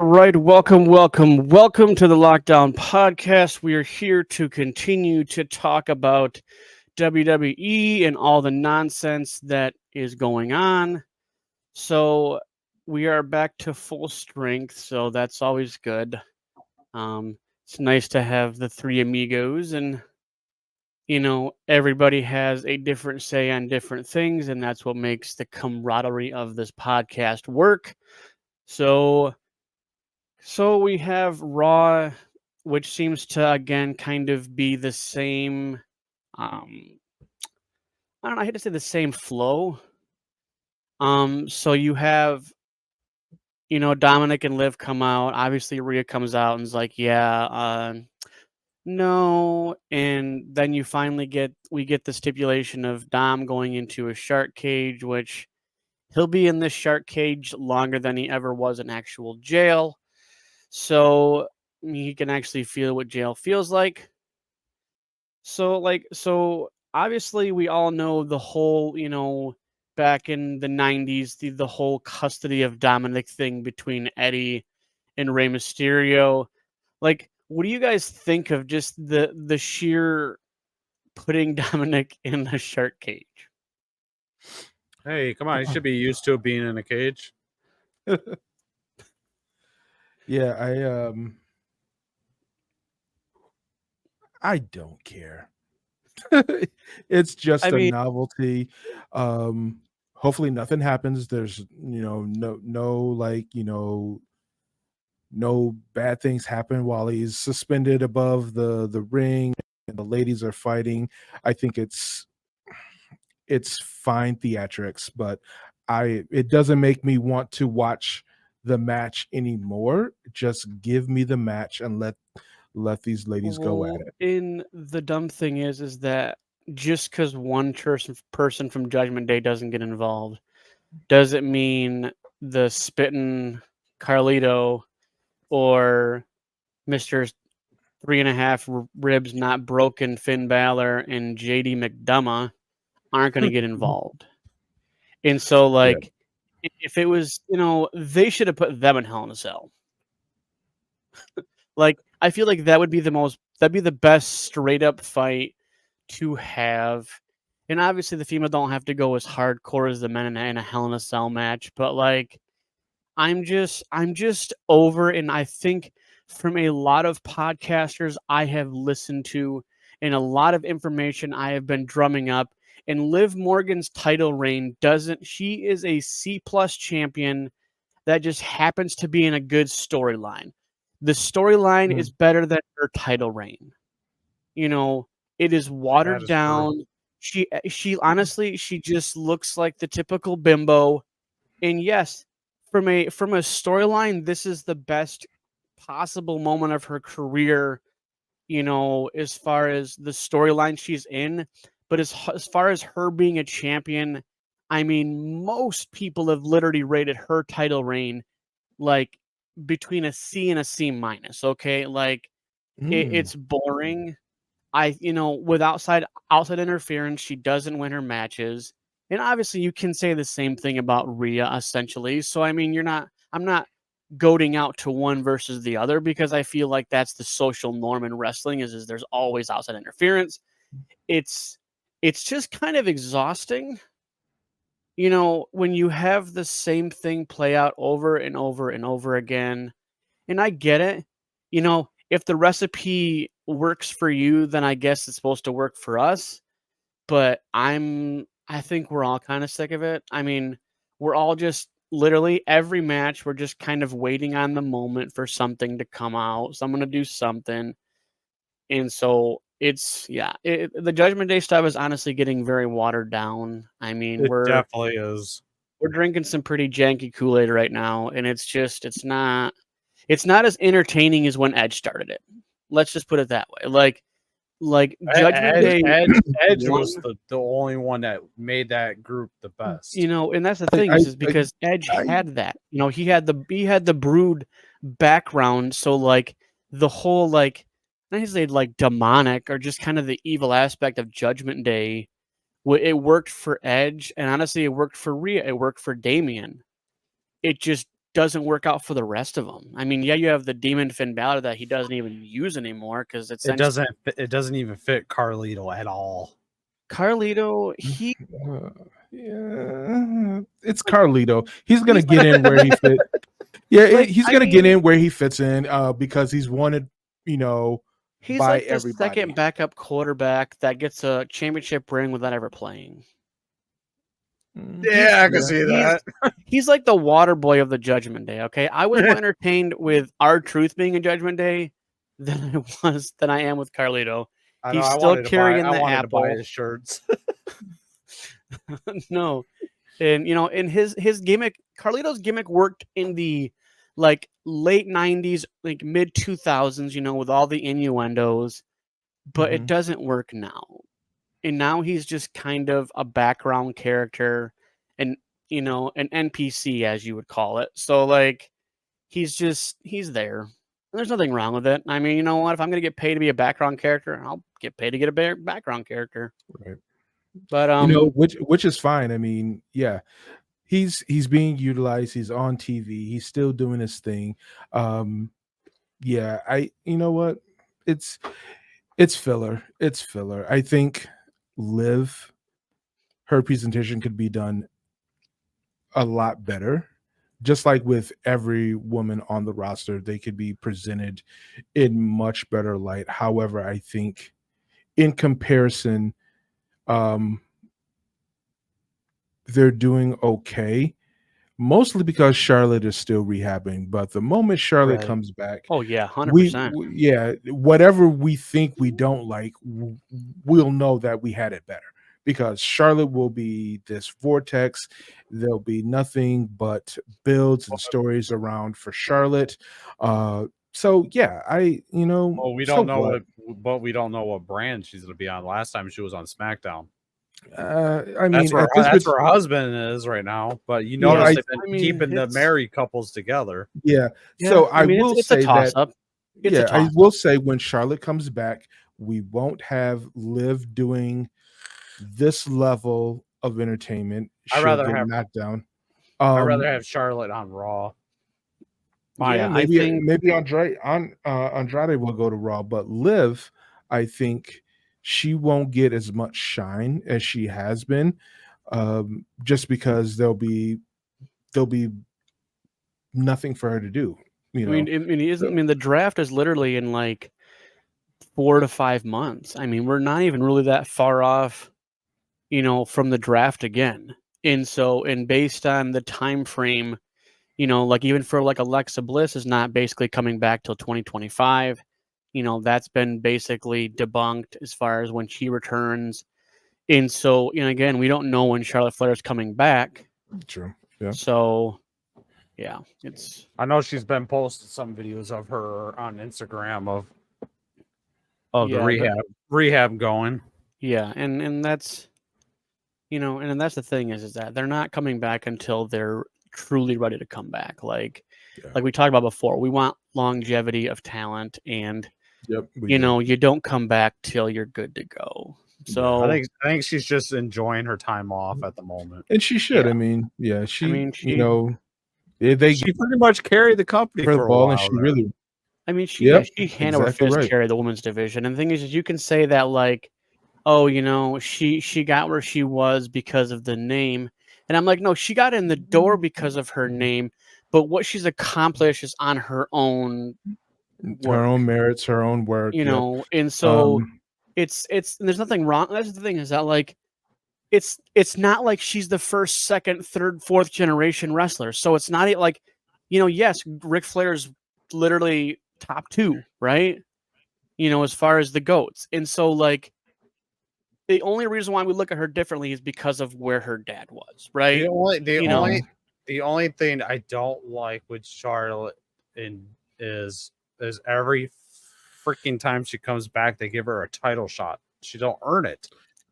Right, welcome to the Lockdown Podcast. We are here to continue to talk about WWE and all the nonsense that is going on. So we are back to full strength, so that's always good. It's nice to have the three amigos, and everybody has a different say on different things, and that's what makes the camaraderie of this podcast work. So So we have Raw, which seems to again kind of be the same. Um, I don't know. I hate to say the same flow. So you have Dominic and Liv come out. Obviously, Rhea comes out and is like, "Yeah, no," and then we get the stipulation of Dom going into a shark cage, which he'll be in this shark cage longer than he ever was in actual jail. So he can actually feel what jail feels like. So obviously we all know the whole, back in the 90s, the whole custody of Dominic thing between Eddie and Rey Mysterio. Like, what do you guys think of just the sheer putting Dominic in the shark cage? Hey, come on! You should be used to being in a cage. Yeah, I don't care. It's just I a mean, novelty. Hopefully nothing happens. There's, no bad things happen while he's suspended above the ring and the ladies are fighting. I think it's fine theatrics, but I it doesn't make me want to watch the match anymore. Just give me the match and let these ladies go at well, it. in the dumb thing is that just because one person from Judgment Day doesn't get involved doesn't mean the spitting Carlito or Mr. Three and a half ribs not broken Finn Balor and JD McDonough aren't going to get involved. And so, Yeah. like, if it was, they should have put them in Hell in a Cell. Like, I feel like that'd be the best straight up fight to have. And obviously, the female don't have to go as hardcore as the men in a Hell in a Cell match, but like, I'm just over, and I think from a lot of podcasters I have listened to and a lot of information I have been drumming up, and Liv Morgan's title reign doesn't she is a C plus champion that just happens to be in a good storyline. The storyline is Mm. better than her title reign. You know, it is That watered is true. down. She honestly she just looks like the typical bimbo, and yes, from a storyline, this is the best possible moment of her career, as far as the storyline she's in. But as far as her being a champion, I mean, most people have literally rated her title reign like between a C and a C minus. Okay, like Mm. it's boring. With outside interference, she doesn't win her matches. And obviously you can say the same thing about Rhea essentially. So I mean, I'm not goading out to one versus the other because I feel like that's the social norm in wrestling is there's always outside interference. It's it's just kind of exhausting, when you have the same thing play out over and over and over again. And I get it. If the recipe works for you, then I guess it's supposed to work for us. But I think we're all kind of sick of it. I mean, we're all just literally every match, we're just kind of waiting on the moment for something to come out, someone to do something. And so the Judgment Day stuff is honestly getting very watered down. I mean, It we're definitely is. we're drinking some pretty janky Kool-Aid right now, and it's not as entertaining as when Edge started it. Let's just put it that way. Like Judgment Edge, Day Edge, Edge one, was the only one that made that group the best. and that's the I thing I is because Edge I, had that. He had the Brood background, so like the whole like not to say like demonic or just kind of the evil aspect of Judgment Day. It worked for Edge, and honestly, it worked for Rhea. It worked for Damien. It just doesn't work out for the rest of them. I mean, yeah, you have the Demon Finn Balor that he doesn't even use anymore because It doesn't even fit Carlito at all. Carlito, he Yeah, it's Carlito. He's gonna He's get in where he fits. Yeah, like, he's I gonna get mean, in where he fits in because he's wanted, you know, he's by like the everybody. second backup quarterback that gets a championship ring without ever playing. Yeah, I can see that. He's like the water boy of the Judgment Day. Okay, I was more entertained with R-Truth being in Judgment Day than I am with Carlito. I know. He's I still wanted carrying to buy, the I wanted apple. to buy his shirts. No, and in his gimmick, Carlito's gimmick worked in the like late 90s, like mid 2000s, with all the innuendos, but it Mhm. doesn't work now. And now he's just kind of a background character and an NPC, as you would call it. So like he's there. And there's nothing wrong with it. I mean, you know what? If I'm gonna get paid to be a background character, I'll get paid to get a background character. Right. But which is fine. I mean, yeah, he's being utilized. He's on TV. He's still doing his thing. Yeah, you know what? It's filler. It's filler. I think Liv, her presentation could be done a lot better. Just like with every woman on the roster, they could be presented in much better light. However, I think in comparison, um, they're doing okay, mostly because Charlotte is still rehabbing. But the moment Charlotte Right. comes back, oh yeah, 100%. yeah, whatever we think we don't like, we'll know that we had it better because Charlotte will be this vortex. There'll be nothing but builds and stories around for Charlotte. So yeah, Well, we so don't know what? but we don't know what brand she's going to be on. Last time she was on SmackDown. I mean, That's where at this that's where her husband is right now. But you Yeah, notice I they've been keeping the married couples together. yeah. Yeah, So I I mean, will it's a say toss that up. It's a yeah, I toss will up. say when Charlotte comes back, we won't have Liv doing this level of entertainment. I'd She'll rather get have- knocked down. I'd rather have Charlotte on Raw. Yeah, I maybe think Andrade will go to Raw, but Liv, I think she won't get as much shine as she has been, just because there'll be nothing for her to do. You know, I mean the draft is literally in like 4 to 5 months. I mean, we're not even really that far off, from the draft again. And based on the time frame, like even for like Alexa Bliss is not basically coming back till 2025. That's been basically debunked as far as when she returns. And so, again, we don't know when Charlotte Flair is coming back. true. Yeah. So, yeah, I know she's been posting some videos of her on Instagram of Yeah, the rehab going. yeah, and that's and that's the thing is that they're not coming back until they're truly ready to come back. Like we talked about before, we want longevity of talent, and Yep. you don't come back till you're good to go. So I think she's just enjoying her time off at the moment, and she should. Yeah. I mean, yeah, she they she pretty much carried the company for the for a ball, while. and she really. I mean, she Yep, hand over exactly fist right. carried the women's division. And the thing is you can say that like, oh, she got where she was because of the name. And I'm like, no, she got in the door because of her name, but what she's accomplished is on her own work. Her own merits, her own work. And so it's there's nothing wrong. That's the thing is that like it's not like she's the first, second, third, fourth generation wrestler. So it's not like, yes, Ric Flair's literally top 2, right? As far as the GOATs. And so like the only reason why we look at her differently is because of where her dad was, right? The only thing I don't like with Charlotte is every freaking time she comes back, they give her a title shot. She don't earn it.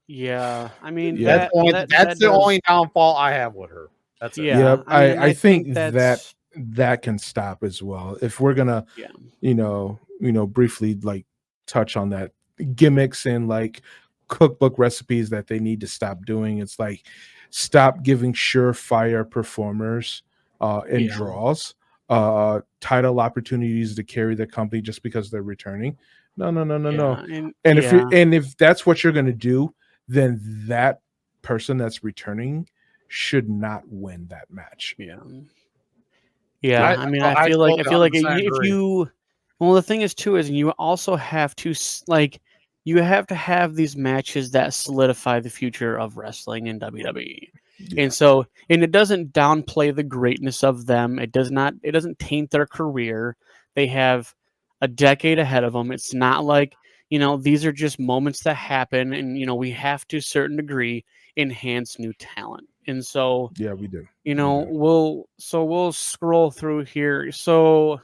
Yeah, I mean, Yeah. That's the only downfall I have with her. That's it. Yeah, I think that's that can stop as well. If we're gonna, briefly like touch on that, gimmicks and like cookbook recipes that they need to stop doing. It's like stop giving surefire performers and Yeah. draws, title opportunities to carry the company just because they're returning. No. And And if that's what you're going to do, then that person that's returning should not win that match. yeah. I I mean, I I feel like 100% if agree. you, well, the thing is too is you also have to like you have to have these matches that solidify the future of wrestling in WWE. Yeah. And so, and it doesn't downplay the greatness of them. It doesn't taint their career. They have a decade ahead of them. It's not like, these are just moments that happen, and we have to a certain degree enhance new talent. And so, Yeah, we do. we'll scroll through here. So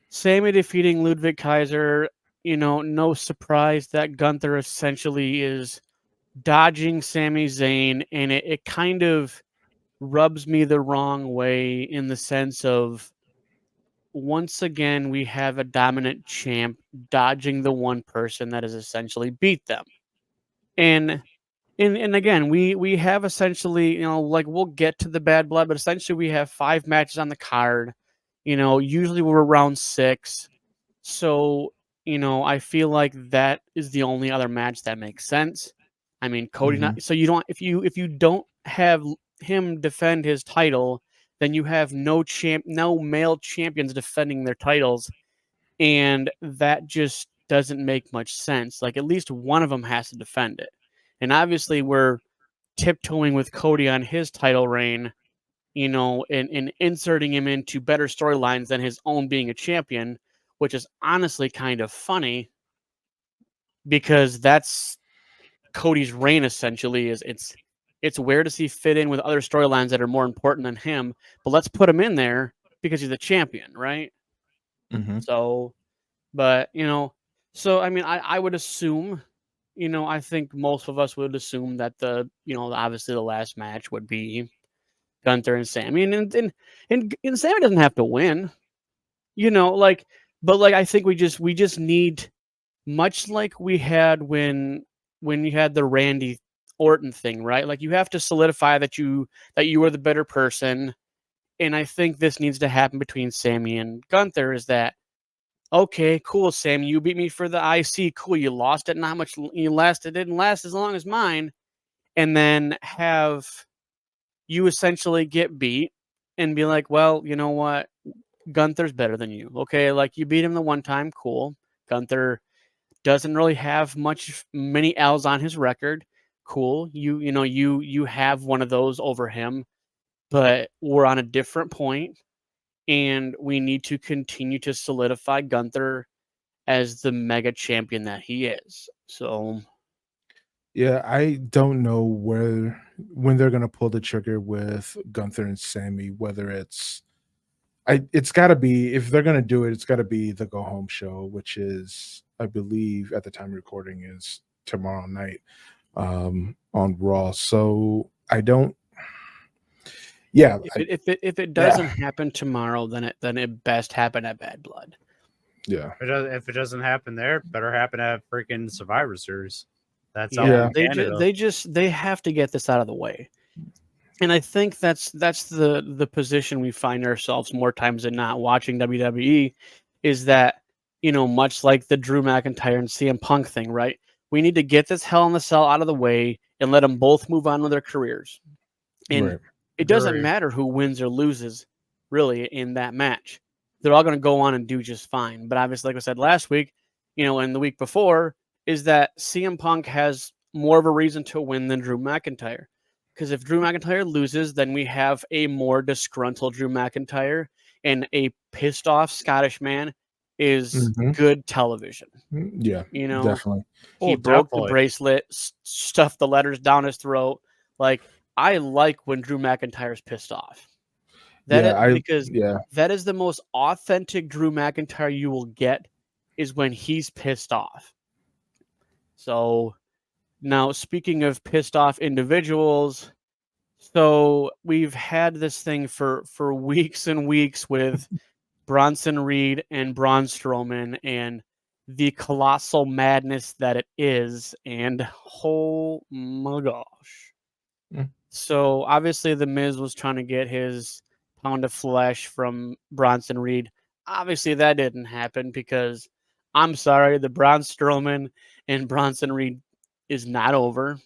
Sammy defeating Ludwig Kaiser, no surprise that Gunther essentially is dodging Sami Zayn, and it kind of rubs me the wrong way in the sense of, once again we have a dominant champ dodging the one person that has essentially beat them. And again, we have essentially, like, we'll get to the bad blood, but essentially we have 5 matches on the card. Usually we're around 6. So, I feel like that is the only other match that makes sense. I mean, Cody not so you don't if you don't have him defend his title, then you have no male champions defending their titles, and that just doesn't make much sense. Like, at least one of them has to defend it. And obviously we're tiptoeing with Cody on his title reign, and inserting him into better storylines than his own being a champion, which is honestly kind of funny because that's Cody's reign essentially. It's where does he fit in with other storylines that are more important than him, but let's put him in there because he's a champion, right? So, but so I mean, I would assume, I think most of us would assume that obviously the last match would be Gunther and Sammy, and Sammy doesn't have to win, like, but like I think we just need, much like we had when you had the Randy Orton thing, right? Like, you have to solidify that you are the better person, and I think this needs to happen between Sammy and Gunther. Is that, okay, cool, Sammy, you beat me for the IC, cool, you lost it, not much you last, it didn't last as long as mine, and then have you essentially get beat and be like, well, you know what? Gunther's better than you. Okay, like, you beat him the one time, cool. Gunther doesn't really have many L's on his record. Cool. You have one of those over him, but we're on a different point, and we need to continue to solidify Gunther as the mega champion that he is. So Yeah, I don't know when they're gonna pull the trigger with Gunther and Sammy, whether it's gotta be, if they're gonna do it, it's gotta be the go home show, which is, I believe at the time of recording, is tomorrow night on Raw. So I don't yeah, if it doesn't happen tomorrow, then it best happen at Bad Blood. yeah. If it doesn't happen there, it better happen at freaking Survivor Series. That's out Yeah. in Canada. They have to get this out of the way. And I think that's the position we find ourselves more times than not watching WWE, is that, much like the Drew McIntyre and CM Punk thing, right? We need to get this Hell in the Cell out of the way and let them both move on with their careers. And Right. it doesn't Agree. matter who wins or loses, really, in that match. They're all going to go on and do just fine. But obviously, like I said last week, and the week before, is that CM Punk has more of a reason to win than Drew McIntyre. Because if Drew McIntyre loses, then we have a more disgruntled Drew McIntyre, and a pissed off Scottish man is good television. Yeah, You definitely. he Oh, broke the definitely. bracelet, stuffed the letters down his throat. Like, I like when Drew McIntyre's pissed off. Because that is the most authentic Drew McIntyre you will get, is when he's pissed off. So now, speaking of pissed off individuals, so we've had this thing for weeks and weeks with Bronson Reed and Braun Strowman and the colossal madness that it is, and oh my gosh. Mm. So obviously the Miz was trying to get his pound of flesh from Bronson Reed. Obviously, that didn't happen because I'm sorry, the Braun Strowman and Bronson Reed is not over.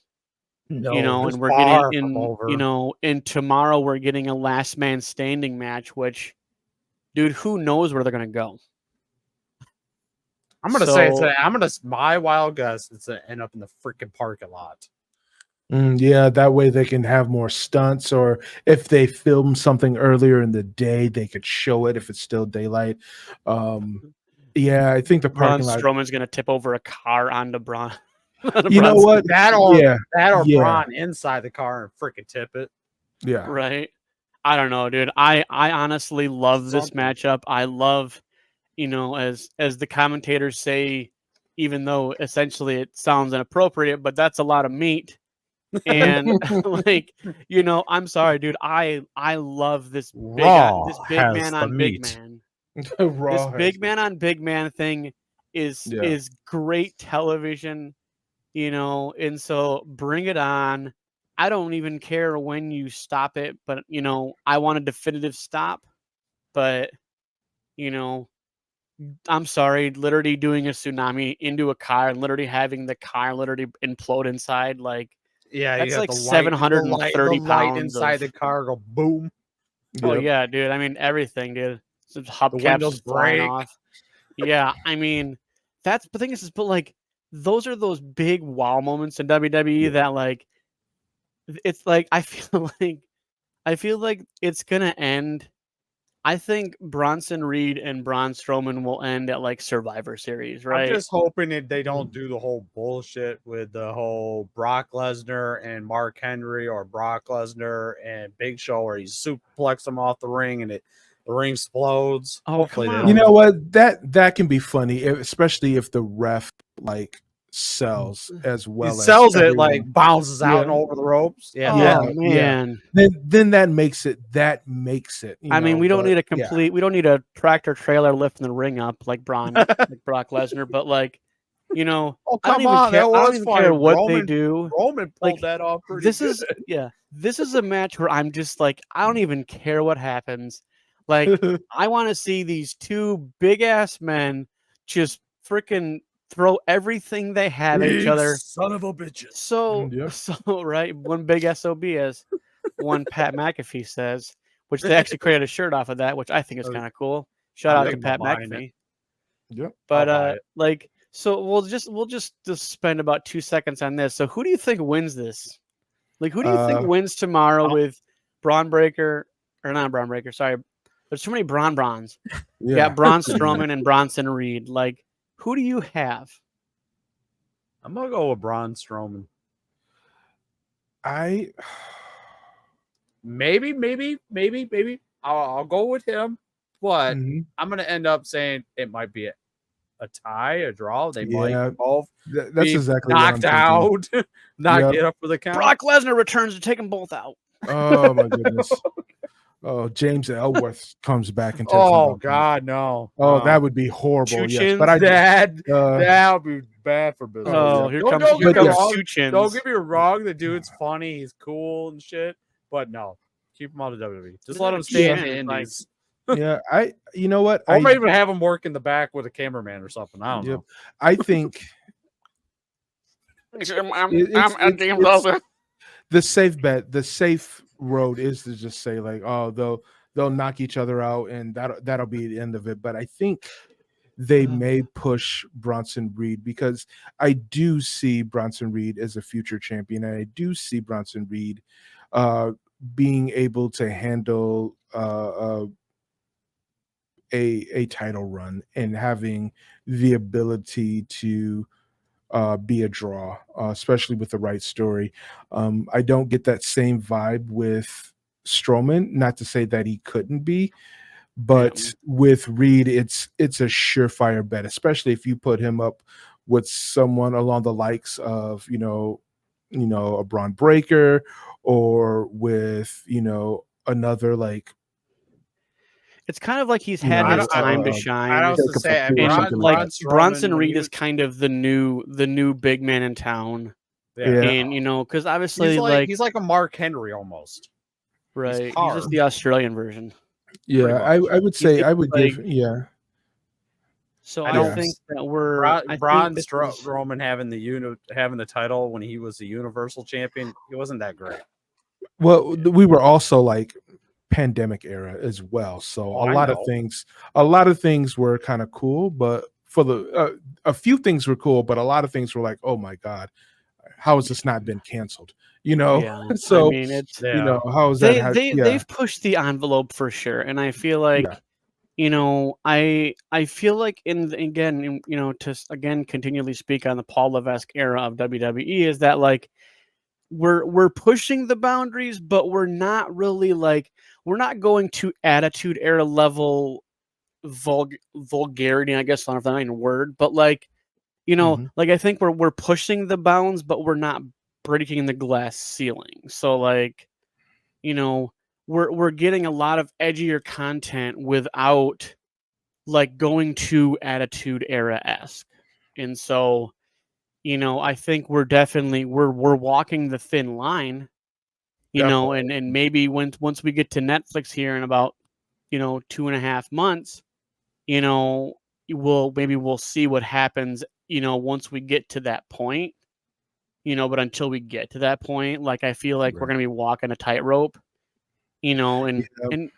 No, And it's we're getting far from over. and tomorrow we're getting a last man standing match, which, dude, who knows where they're gonna go? I'm gonna say So- my wild guess. It's gonna end up in the freaking parking lot. Yeah, that way they can have more stunts, or if they film something earlier in the day, they could show it if it's still daylight. Yeah, I think the Braun parking lot. Strowman's gonna tip over a car onto Braun. You know what? That or Yeah, yeah. Braun inside the car and freaking tip it. Yeah. Right? I don't know, dude. I honestly love this Something. matchup. I love, as the commentators say, even though essentially it sounds inappropriate, but that's a lot of meat. And like, I'm sorry, dude. I love this Raw this big has man the on big meat. man. Raw This has big it. man on big man thing is Yeah. great television, and so bring it on. I don't even care when you stop it, but I want a definitive stop. But I'm sorry, literally doing a tsunami into a car and literally having the car literally implode inside, like Yeah, that's you got like the light, 730 the light pounds inside of, the car go boom. oh Yep. yeah, dude. I mean everything, dude. Some The hubcaps windows just flying break. off. Yeah, I mean that's the thing is, but like those are those big wow moments in WWE Yeah. that like it's like I feel like it's gonna end. I think Bronson Reed and Braun Strowman will end at like Survivor Series, I'm right? just hoping that they don't do the whole bullshit with the whole Brock Lesnar and Mark Henry or Brock Lesnar and Big Show where he suplex them off the ring and the ring explodes. Oh, Hopefully come they on. You don't. know what? That can be funny, especially if the ref like sells as He well. sells as it everyone. like bounces out Yeah. and over the ropes. Yeah, Oh Yeah, man. Then that makes it. you I mean, know, we don't but need a yeah. complete. We don't need a tractor trailer lifting the ring up like like Brock Lesnar. But like, Oh, I don't come even on. care. That I don't was even funny. care what they do. Roman pulled Like, that off pretty This good. is This is a match where I'm just like, I don't even care what happens. Like, I want to see these two big ass men just freaking throw everything they have at each other. Son of a bitch. So Yep. so right, one big SOB as one Pat McAfee says, which they actually created a shirt off of that, which I think is kind of cool. Shout I'm out to thinking Pat about buying McAfee. Yep. But I'll buy it. like, so we'll just spend about 2 seconds on this. So who do you think wins this? Like, who do you think wins tomorrow with Braun Breaker or not Braun Breaker? Sorry, there's too many Brons. You Yeah. got Braun Strowman and Bronson Reed. Like, who do you have? I'm gonna go with Braun Strowman. I Maybe. I'll go with him, but Mhm. I'm gonna end up saying it might be a tie, a draw. They Yeah, might both that's be exactly what I'm knocked thinking. out, not Yep. get up for the count. Brock Lesnar returns to take them both out. Oh my goodness. Oh, James Ellsworth comes back and takes him Oh both out. God, no! Oh, no. that would be horrible. Chu Yes, but I that uh, that would be bad for business. Oh, yeah. here Don't- comes don't here get me comes wrong. Chu Chins. Don't get me wrong, the dude's funny, he's cool and shit, but no, keep him out of WWE. Just let him stay in Yeah, the like- Indies. yeah, you know what? Or maybe have him work in the back with a cameraman or something. I don't know. I think it's the safe bet, the safe road is to just say like, oh, they'll knock each other out and that'll be the end of it. But I think they may push Bronson Reed because I do see Bronson Reed as a future champion, and I do see Bronson Reed being able to handle a title run and having the ability to be a draw, especially with the right story. I don't get that same vibe with Strowman. Not to say that he couldn't be, but with Reed, it's a surefire bet, especially if you put him up with someone along the likes of a Braun Breaker or with another like. It's kind of like he's You had know, his time to I shine. I was to say, Jacob And something like like that. Bronson Reed he is kind of the new big man in town. Yeah. And because obviously he's like a Mark Henry almost. right, he's hard. just the Australian version. Yeah, I would say think, I would like, give yeah. so I I don't think that we're Braun, I Braun think this is Strowman having the title when he was the Universal Champion, it wasn't that great. Well, we were also like pandemic era as well, so Oh, I know. a lot of things were kind of cool, but for the a few things were cool, but a lot of things were like, oh my god, how has this not been canceled? You know, yeah. I so mean, it's you Yeah. know how is that? Yeah, they've pushed the envelope for sure, and I feel yeah. like, I feel like again continually speak on the Paul Levesque era of WWE is that like we're pushing the boundaries, but we're not really like we're not going to attitude era level vulgarity. I guess I don't know if that's even a word, but like Mhm. like I think we're pushing the bounds, but we're not breaking the glass ceiling. So like you know we're getting a lot of edgier content without like going to attitude era esque, and so I think we're definitely we're walking the thin line, Definitely. and maybe once we get to Netflix here in about 2.5 months, you know, we'll see what happens, once we get to that point, but until we get to that point, like I feel like we're Right. gonna be walking a tightrope, and Yeah. and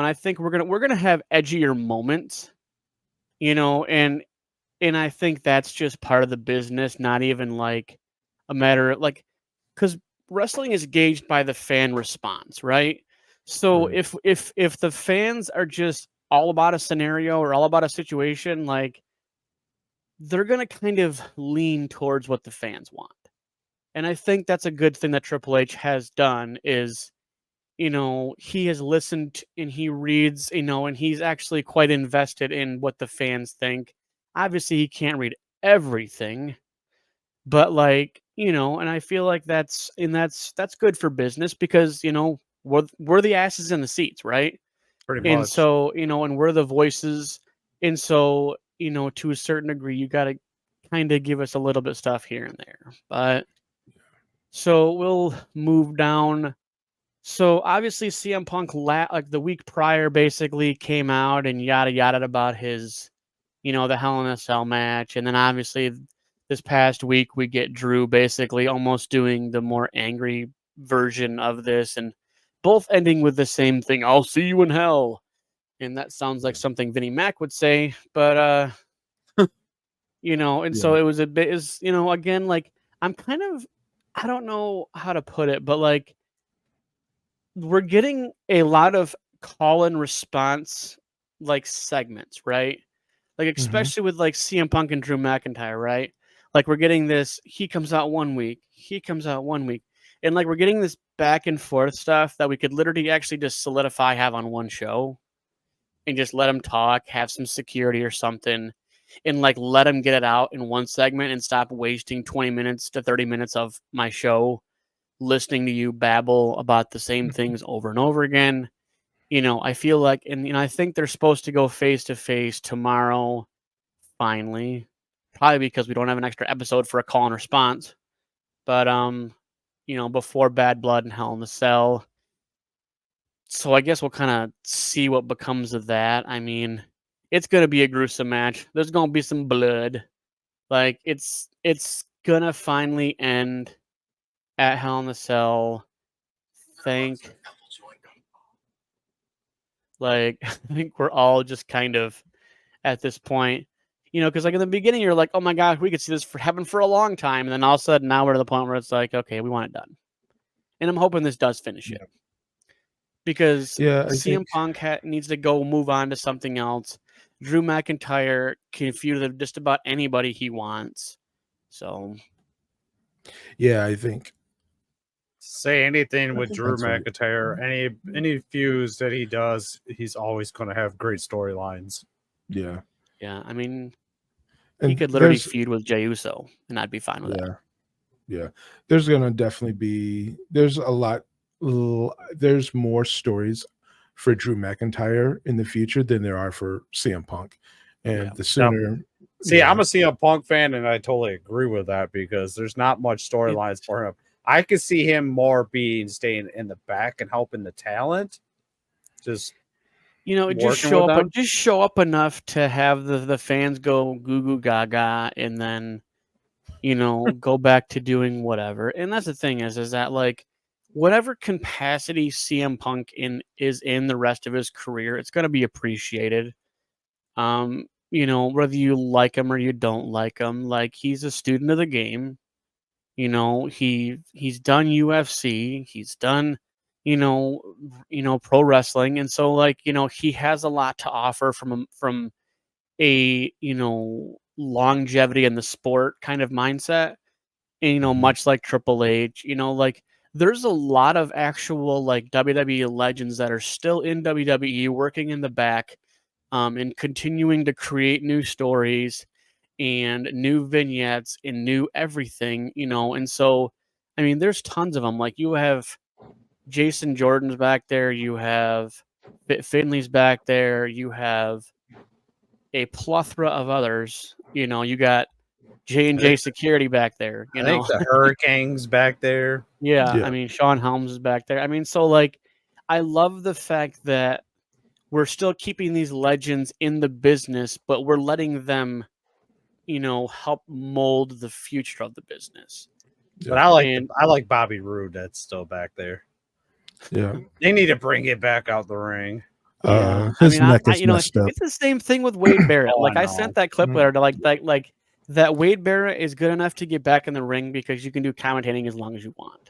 I think we're gonna have edgier moments, and I think that's just part of the business, not even like a matter of like because wrestling is gauged by the fan response, right? So Right. if the fans are just all about a scenario or all about a situation, like they're gonna kind of lean towards what the fans want. And I think that's a good thing that Triple H has done is, he has listened and he reads, and he's actually quite invested in what the fans think. Obviously, he can't read everything, but like, and I feel like that's good for business because, we're the asses in the seats, right? Pretty And much. so, and we're the voices. And so, to a certain degree, you got to kind of give us a little bit stuff here and there. But so we'll move down. So obviously, CM Punk, like the week prior, basically came out and yada yada about his, the Hell in a Cell match. And then obviously, this past week, we get Drew basically almost doing the more angry version of this and both ending with the same thing: I'll see you in hell. And that sounds like something Vinnie Mac would say, but and so Yeah. it was a bit is, again, like I'm kind of I don't know how to put it, but like we're getting a lot of call and response like segments, right? Like Mhm. especially with like CM Punk and Drew McIntyre, right? Like we're getting this, he comes out one week, he comes out one week. And like we're getting this back and forth stuff that we could literally actually just solidify, have on one show and just let them talk, have some security or something, and like let them get it out in one segment and stop wasting 20 minutes to 30 minutes of my show listening to you babble about the same things over and over again. I feel like, and I think they're supposed to go face to face tomorrow, finally, probably because we don't have an extra episode for a call and response. But before Bad Blood and Hell in the Cell. So I guess we'll kind of see what becomes of that. I mean, it's gonna be a gruesome match. There's gonna be some blood. Like it's gonna finally end at Hell in the Cell. Thank like I think we're all just kind of at this point, because like in the beginning you're like, oh my gosh, we could see this for happen for a long time, and then all of a sudden now we're to the point where it's like, okay, we want it done, and I'm hoping this does finish it because Yeah, I CM think Punk needs to go move on to something else. Drew McIntyre can feud with just about anybody he wants. So yeah, I think Say anything I with think Drew that's right. McIntyre, any feuds that he does, he's always going to have great storylines. Yeah. yeah, I mean, he And could literally there's feud with Jey Uso, and I'd be fine with that. yeah. Yeah. There's gonna definitely be there's a lot there's more stories for Drew McIntyre in the future than there are for CM Punk. Yeah. And the sooner See, yeah. I'm a CM Punk fan, and I totally agree with that because there's not much storylines for him. I could see him more staying in the back and helping the talent. Just just working show with up, them. just show up enough to have the fans go goo goo gaga, and then go back to doing whatever. And that's the thing is that like whatever capacity CM Punk is in the rest of his career, it's gonna be appreciated. Whether you like him or you don't like him, like he's a student of the game. He's done UFC, he's done, pro wrestling, and so like, he has a lot to offer from a longevity in the sport kind of mindset. And much like Triple H, like there's a lot of actual like WWE legends that are still in WWE working in the back, and continuing to create new stories and new vignettes and new everything, and so I mean there's tons of them. Like you have Jason Jordan's back there, you have Finley's back there, you have a plethora of others. You got J&J Security back there, I think the Hurricanes back there. Yeah, Yeah. I mean, Sean Helms is back there. I mean, so like, I love the fact that we're still keeping these legends in the business, but we're letting them, help mold the future of the business. But And I like Bobby Roode that's still back there. Yeah. They need to bring it back out the ring. yeah, His neck is messed up. it's the same thing with Wade Barrett. Oh, Like I I know. sent that clip with her to like that Wade Barrett is good enough to get back in the ring because you can do commentating as long as you want.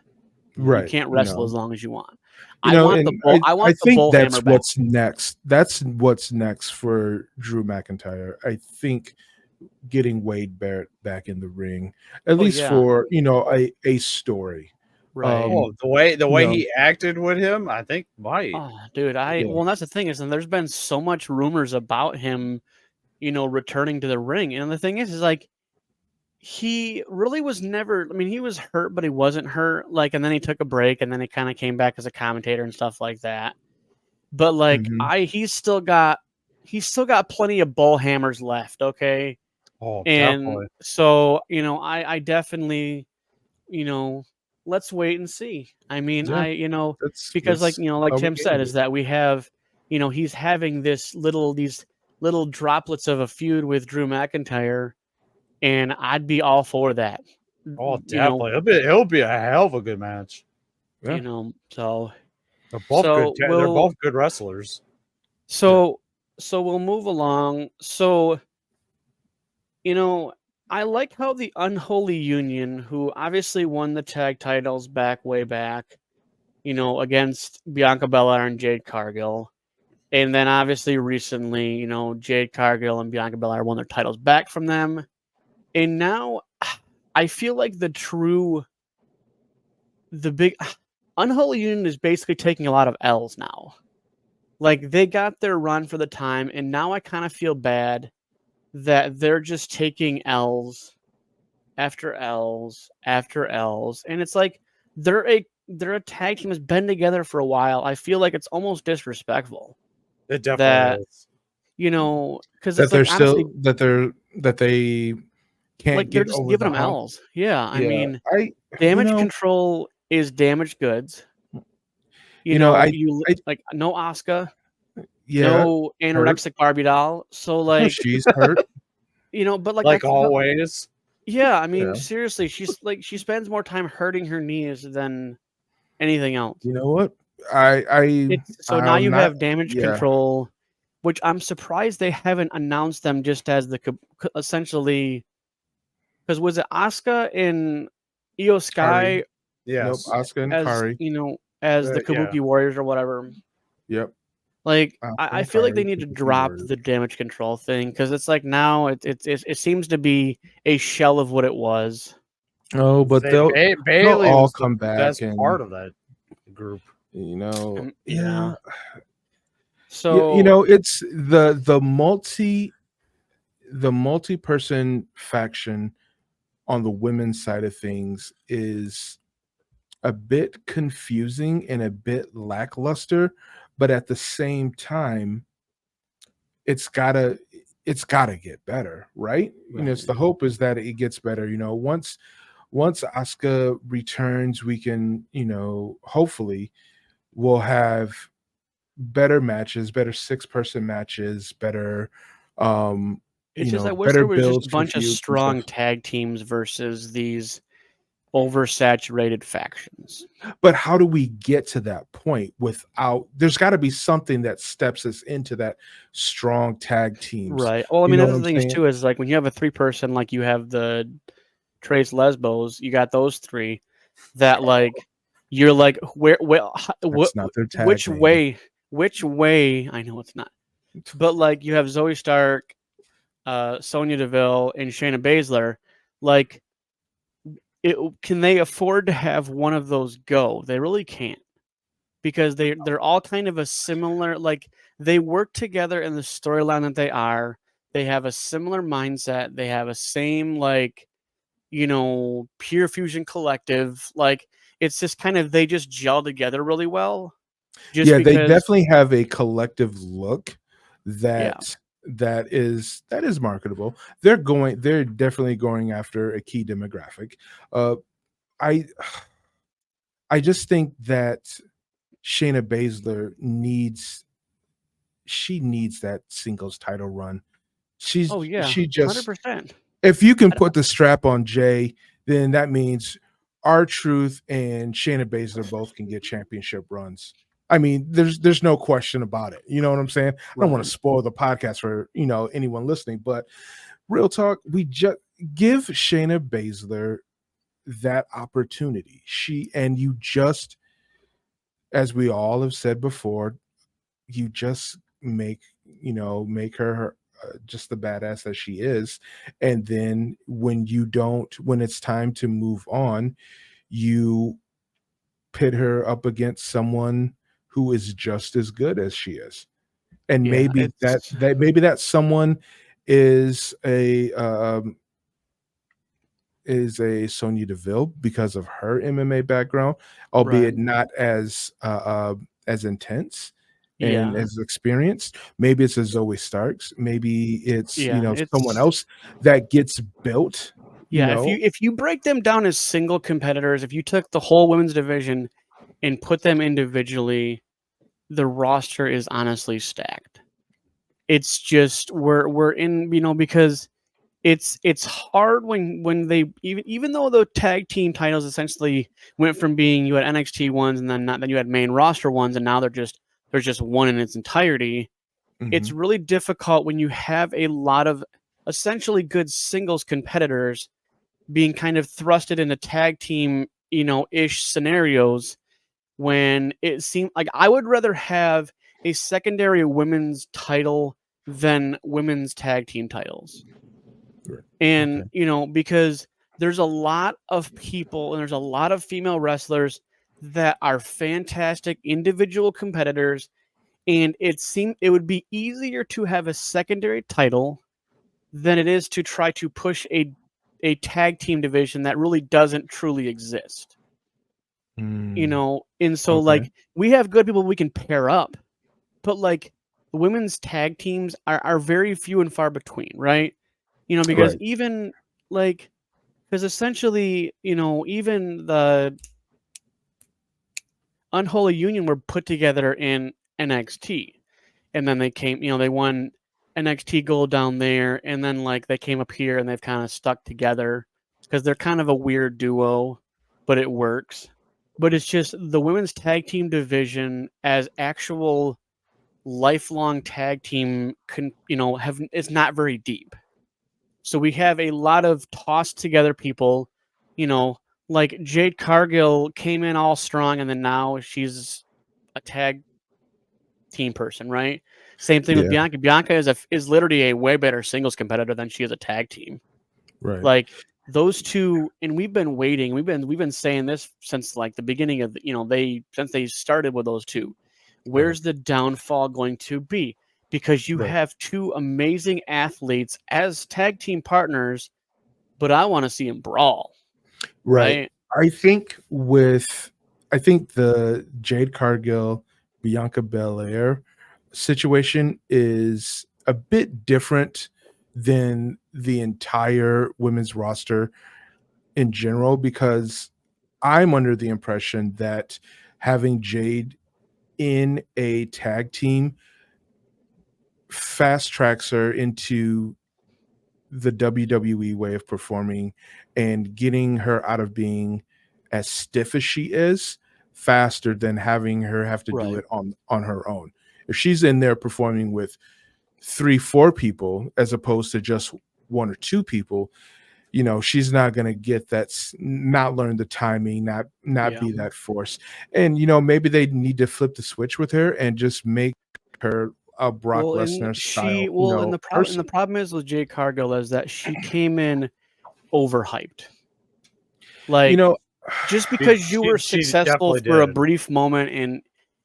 Right. You can't wrestle as long as you want. I want I the think bull that's hammer back. what's next. That's what's next for Drew McIntyre. I think getting Wade Barrett back in the ring, at least yeah. for a story. Right. The way no. he acted with him, I think might. Oh, dude, Yeah. well, that's the thing is, and there's been so much rumors about him, returning to the ring. And the thing is like, he really was never. I mean, he was hurt, but he wasn't hurt. Like, and then he took a break, and then he kind of came back as a commentator and stuff like that. But like, Mhm. he's still got plenty of bull hammers left. Okay, Oh, and definitely. so I definitely, let's wait and see. I mean, Yeah. because like like how we Tim said, gained is it. that we have, he's having these little droplets of a feud with Drew McIntyre, and I'd be all for that. Oh, definitely. It'll be a hell of a good match. Yeah. So They're both So good. They're we'll- both good wrestlers. so we'll move along. So I like how the Unholy Union, who obviously won the tag titles way back, against Bianca Belair and Jade Cargill. And then obviously recently, Jade Cargill and Bianca Belair won their titles back from them. And now I feel like the big Unholy Union is basically taking a lot of L's now. Like they got their run for the time, and now I kind of feel bad that they're just taking L's after L's after L's, and it's like they're a tag team that's been together for a while. I feel like it's almost disrespectful, It definitely is. because That it's they're like honestly, still that they can't like they're get just over giving the them hump. L's. Yeah, I Yeah. mean, I damage you know, control is damaged goods. I Like no Asuka, yeah. no anorexic Barbie doll. So like, She's hurt. but like Like that's always. yeah. I mean, Yeah. seriously, she spends more time hurting her knees than anything else. You know what? I So now you I'm not- have damage yeah. control, which I'm surprised they haven't announced them just as essentially. Because was it Asuka and Io Sky Nope. Yes. Asuka and as Kari. as the Yeah. Kabuki Warriors or whatever? Yep. Like Asuka I and feel like they Kari, need to Kabuki drop Warriors. the damage control thing because it's like now it seems to be a shell of what it was. Oh, but they'll Bailey all was come the back best and- part of that group. yeah. Yeah. So It's the multi-person faction on the women's side of things is a bit confusing and a bit lackluster, but at the same time it's gotta get better, right? It's the hope is that it gets better. Once Asuka returns, we can, hopefully we'll have better matches, better 6-person matches, better It's just I wish better there was just builds a for bunch of feuds and stuff. strong tag teams versus these oversaturated factions. But how do we get to that point without there's got to be something that steps us into that strong tag teams. Right. Well, I You mean, know that's what the I'm thing is saying? too is like when you have a 3-person, like you have the Trace Lesbos, you got those 3 that like you're like where That's not their tag name. which way I know it's not, but like you have Zoe Stark, Sonya Deville, and Shayna Baszler, like can they afford to have one of those go? They really can't because they're all kind of a similar like they work together in the storyline that they are. They have a similar mindset. They have a same like Pure Fusion Collective. Like it's just kind of they just gel together really well. Just Yeah, they because definitely have a collective look yeah. that is marketable. They're definitely going after a key demographic. I I just think that Shayna Baszler needs that singles title run. Oh yeah. She just 100%. if you can put the strap on Jay, then that means R-Truth and Shayna Baszler both can get championship runs. I mean, there's no question about it. You know what I'm saying? I don't want Right. to spoil the podcast for anyone listening, but real talk, we just give Shayna Baszler that opportunity. You just, as we all have said before, you just make her just the badass that she is, and then when it's time to move on, you pit her up against someone who is just as good as she is, and Yeah. maybe It's that someone is a Sonya Deville because of her MMA background, right. albeit not as intense and Yeah. as experienced. Maybe it's a Zoe Starks. Maybe it's Yeah. someone It's else that gets built. You yeah. If know, you break them down as single competitors, if you took the whole women's division and put them individually, the roster is honestly stacked. It's just we're in because it's hard when they even though the tag team titles essentially went from being you had NXT ones and then you had main roster ones and now there's just one in its entirety. It's Mhm. really difficult when you have a lot of essentially good singles competitors being kind of thrusted into tag team ish scenarios when it seemed like I would rather have a secondary women's title than women's tag team titles. Right. And, Okay. because there's a lot of people and there's a lot of female wrestlers that are fantastic individual competitors. And it seemed it would be easier to have a secondary title than it is to try to push a tag team division that really doesn't truly exist. Mm, And so okay. like we have good people we can pair up, but like the women's tag teams are very few and far between, right? Because Right. even like because essentially, even the Unholy Union were put together in NXT, and then they came, they won NXT Gold down there, and then like they came up here and they've kind of stuck together because they're kind of a weird duo, but it works. But it's just the women's tag team division as actual lifelong tag team have it's not very deep. So we have a lot of tossed together people, you know, like Jade Cargill came in all strong and then now she's a tag team person, right? Same thing with Yeah. Bianca. Bianca is literally a way better singles competitor than she is a tag team. Right. Like those two, and we've been waiting. We've been saying this since like the beginning of since they started with those two. Right. Where's the downfall going to be? Because you Right. have two amazing athletes as tag team partners, but I want to see them brawl, Right. right? I think the Jade Cargill, Bianca Belair situation is a bit different than the entire women's roster in general because I'm under the impression that having Jade in a tag team fast tracks her into the WWE way of performing and getting her out of being as stiff as she is faster than having her have to do Right. it on her own. If she's in there performing with 3-4 people as opposed to just 1 or 2 people, you know, she's not going to get that, not learn the timing, not Yeah. be that force. And you know, maybe they need to flip the switch with her and just make her a Brock Well, and Lesnar style, she you well, and know, the person. problem is with Jade Cargill is that she came in overhyped. Like, You know, just because you were She successful definitely for a did. brief moment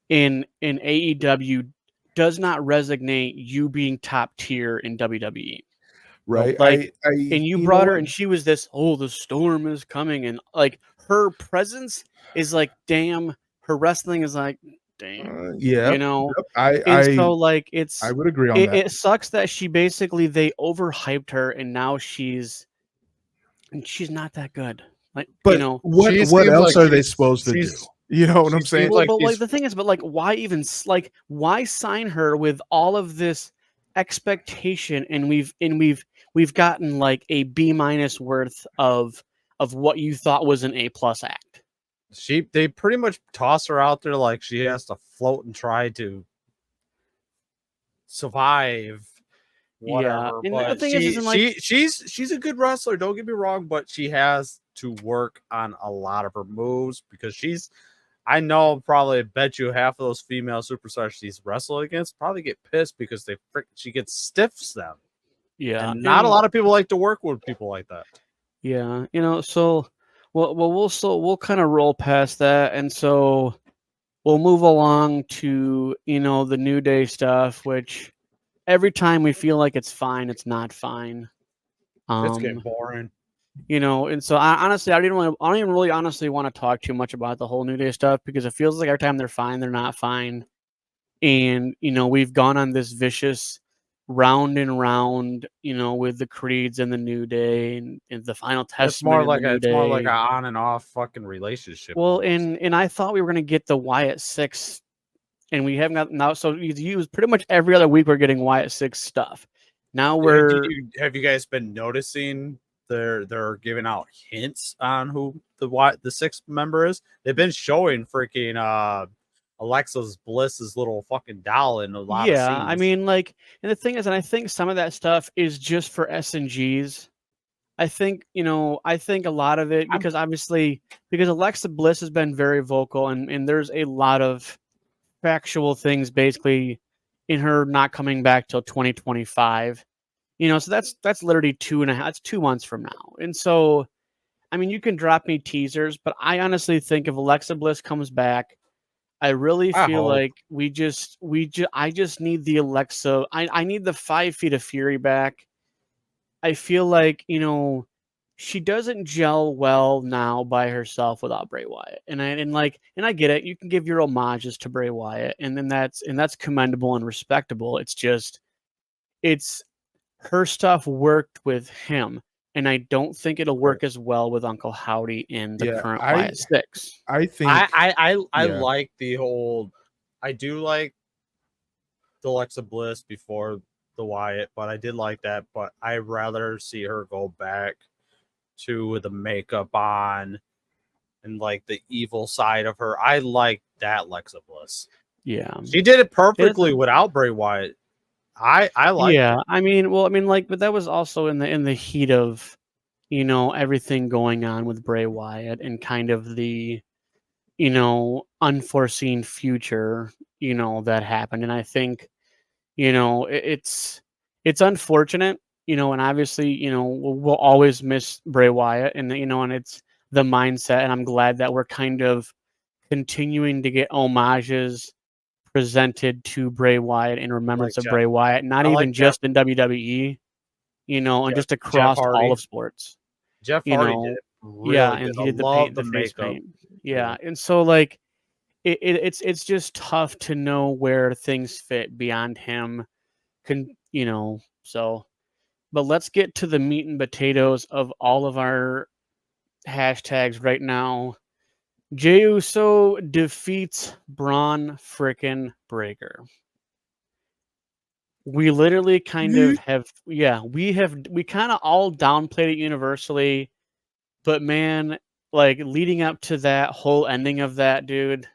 in AEW does not resonate you being top tier in WWE. right? Like, I and you you know brought her what? and she was this, "Oh, the storm is coming," and, like, her presence is like, damn, her wrestling is like, damn, Yeah, you know? yep. And so, I like, I would agree on that. it sucks that she basically they overhyped her and now she's not that good. Like, you But know? She what seems else like are they supposed to do? You know what she I'm saying? seems Well, like but, like, she's the thing is, but, like, why even like, why sign her with all of this expectation, and we've gotten, like, a B minus worth of what you thought was an A plus act. they pretty much toss her out there like she has to float and try to survive Yeah, whatever. and the But thing is, isn't like she's a good wrestler, don't get me wrong, but she has to work on a lot of her moves because I know probably bet you half of those female superstars she's wrestled against probably get pissed because she gets stiffs them. yeah, And not a and lot of people like to work with people like that. yeah, you know, so we'll kind of roll past that, and so we'll move along to, you know, the New Day stuff, which every time we feel like it's fine, it's not fine. It's getting Um, boring. you know, and so honestly, I don't even really honestly want to talk too much about the whole New Day stuff because it feels like every time they're fine, they're not fine. And, you know, we've gone on this vicious round and round, you know, with the Creeds and the New Day and the Final Testament and the New It's more like Day. a on and off fucking relationship. Well, almost. and I thought we were gonna get the Wyatt Six, and we haven't got now. So you use pretty much every other week we're getting Wyatt Six stuff. Now Have you guys been noticing they're giving out hints on who the sixth member is? They've been showing freaking Alexa's Bliss's little fucking doll in a lot of yeah, I scenes. mean, like, and the thing is, and I think some of that stuff is just for S and Gs. I think, you know, I think a lot of it I'm because obviously because Alexa Bliss has been very vocal and there's a lot of factual things basically in her not coming back till 2025. You know, so that's literally 2.5, that's 2 months from now. And so, I mean, you can drop me teasers, but I honestly think if Alexa Bliss comes back, I really I feel hope like I just need the Alexa. I need the 5 feet of Fury back. I feel like, you know, she doesn't gel well now by herself without Bray Wyatt. And I get it. You can give your homages to Bray Wyatt, and then that's commendable and respectable. It's just it's her stuff worked with him, and I don't think it'll Right. work as well with Uncle Howdy in the Yeah, current Wyatt Six. I think I yeah. like the whole. I do like the Alexa Bliss before the Wyatt, but I did like that. But I'd rather see her go back to with the makeup on and like the evil side of her. I like that Alexa Bliss. Yeah. She did it It perfectly is without Bray Wyatt. I liked yeah, it. I mean, like, but that was also in the heat of, you know, everything going on with Bray Wyatt and kind of the, you know, unforeseen future, you know, that happened. And I think, you know, it's unfortunate, you know, and obviously, you know, we'll always miss Bray Wyatt, and you know, and it's the mindset, and I'm glad that we're kind of continuing to get homages presented to Bray Wyatt in I like remembrance of Jeff. Bray Wyatt, not I like even just in WWE, you know, and just Jeff across all Hardy. of sports, Jeff you Hardy did know. it Yeah, really good. and I he did love the the face makeup. paint. Yeah, and so like it's just tough to know where things fit beyond him. You know, so but let's get to the meat and potatoes of all of our hashtags right now. Jey Uso defeats Braun frickin' Breaker. We literally kind of have, we kind of all downplayed it universally, but man, like leading up to that whole ending of that, dude.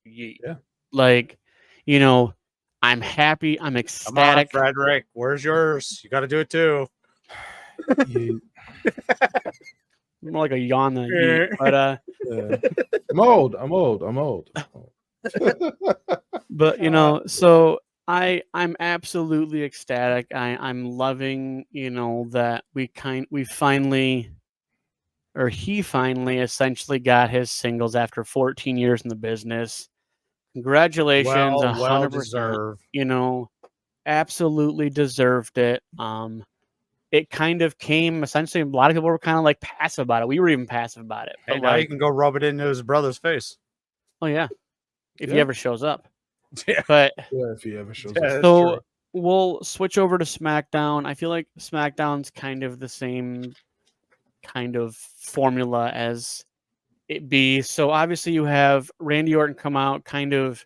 Yeah. Like, you know, I'm happy, I'm Come on, ecstatic. Frederick. Where's yours? You got to do it too. Yeah. More like a yawn than a yeet, but Yeah. I'm old. But you know, so I'm absolutely ecstatic. I'm loving, you know, that we finally, or he finally essentially got his singles after 14 years in the business. Congratulations, Well 100%. deserved. You know, absolutely deserved it. It kind of came essentially. A lot of people were kind of like passive about it. We were even passive about it. But Hey, now you like, can go rub it into his brother's face. oh yeah, if he Yeah. ever shows up. Yeah. But Yeah, if he ever shows Yeah, up. that's so true. we'll switch over to SmackDown. I feel like SmackDown's kind of the same kind of formula as it be. So obviously you have Randy Orton come out, kind of,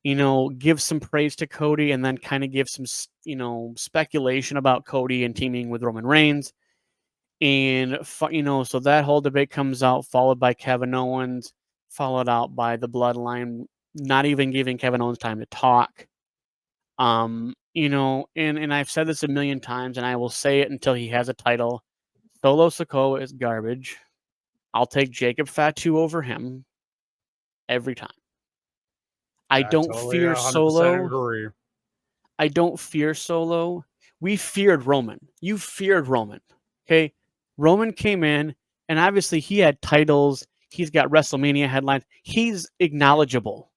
you know, give some praise to Cody, and then kind of give some, you know, speculation about Cody and teaming with Roman Reigns. And, you know, so that whole debate comes out, followed by Kevin Owens, followed out by the Bloodline, not even giving Kevin Owens time to talk. You know, and I've said this a million times, and I will say it until he has a title. Solo Sikoa is garbage. I'll take Jacob Fatu over him every time. I don't totally fear 100% Solo. agree. I don't fear Solo. We feared Roman. You feared Roman. Okay. Roman came in, and obviously he had titles. He's got WrestleMania headlines. He's acknowledgeable.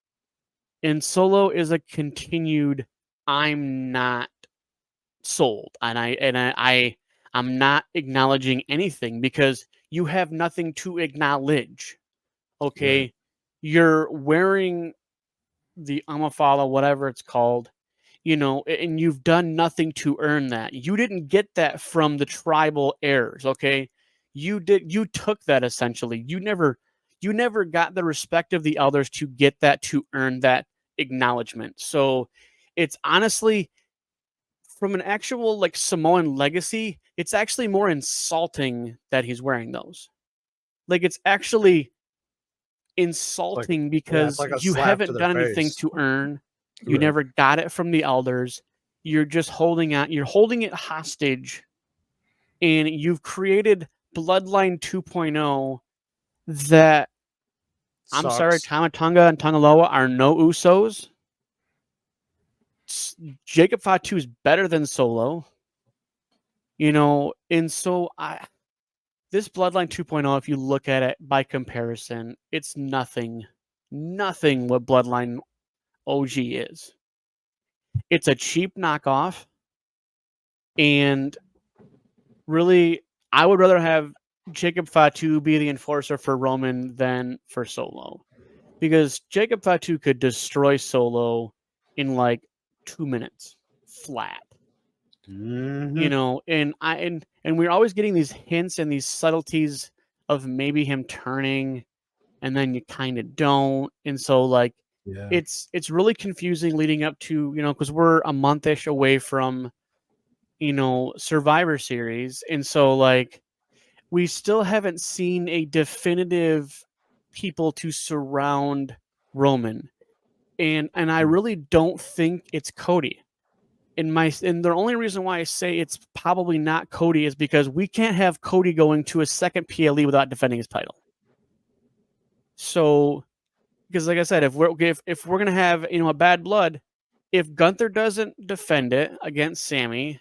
And Solo is a continued, I'm not sold. And I'm not acknowledging anything because you have nothing to acknowledge. Okay. Right. You're wearing the Amafala, whatever it's called, you know, and you've done nothing to earn that. You didn't get that from the tribal heirs, okay? You took that essentially. You never got the respect of the others to get that, to earn that acknowledgement. So it's honestly, from an actual like Samoan legacy, it's actually more insulting that he's wearing those. Like it's actually insulting because like a you slap to haven't their done anything face. to earn. You Right. never got it from the elders. You're just holding out. You're holding it hostage, and you've created Bloodline 2.0 that, I'm sorry, Sucks. Tama Tonga and Tangaloa are no Usos. Jacob Fatu is better than Solo. You know, and so this Bloodline 2.0, if you look at it by comparison, it's nothing what Bloodline OG is. It's a cheap knockoff, and really, I would rather have Jacob Fatu be the enforcer for Roman than for Solo, because Jacob Fatu could destroy Solo in like 2 minutes flat. Mhm. You know, and we're always getting these hints and these subtleties of maybe him turning, and then you kind of don't, and so like Yeah. it's really confusing leading up to, you know, because we're a month-ish away from, you know, Survivor Series, and so like we still haven't seen a definitive people to surround Roman, and I really don't think it's Cody. And the only reason why I say it's probably not Cody is because we can't have Cody going to a second PLE without defending his title. So, because like I said, if we're gonna have, you know, a bad blood, if Gunther doesn't defend it against Sammy,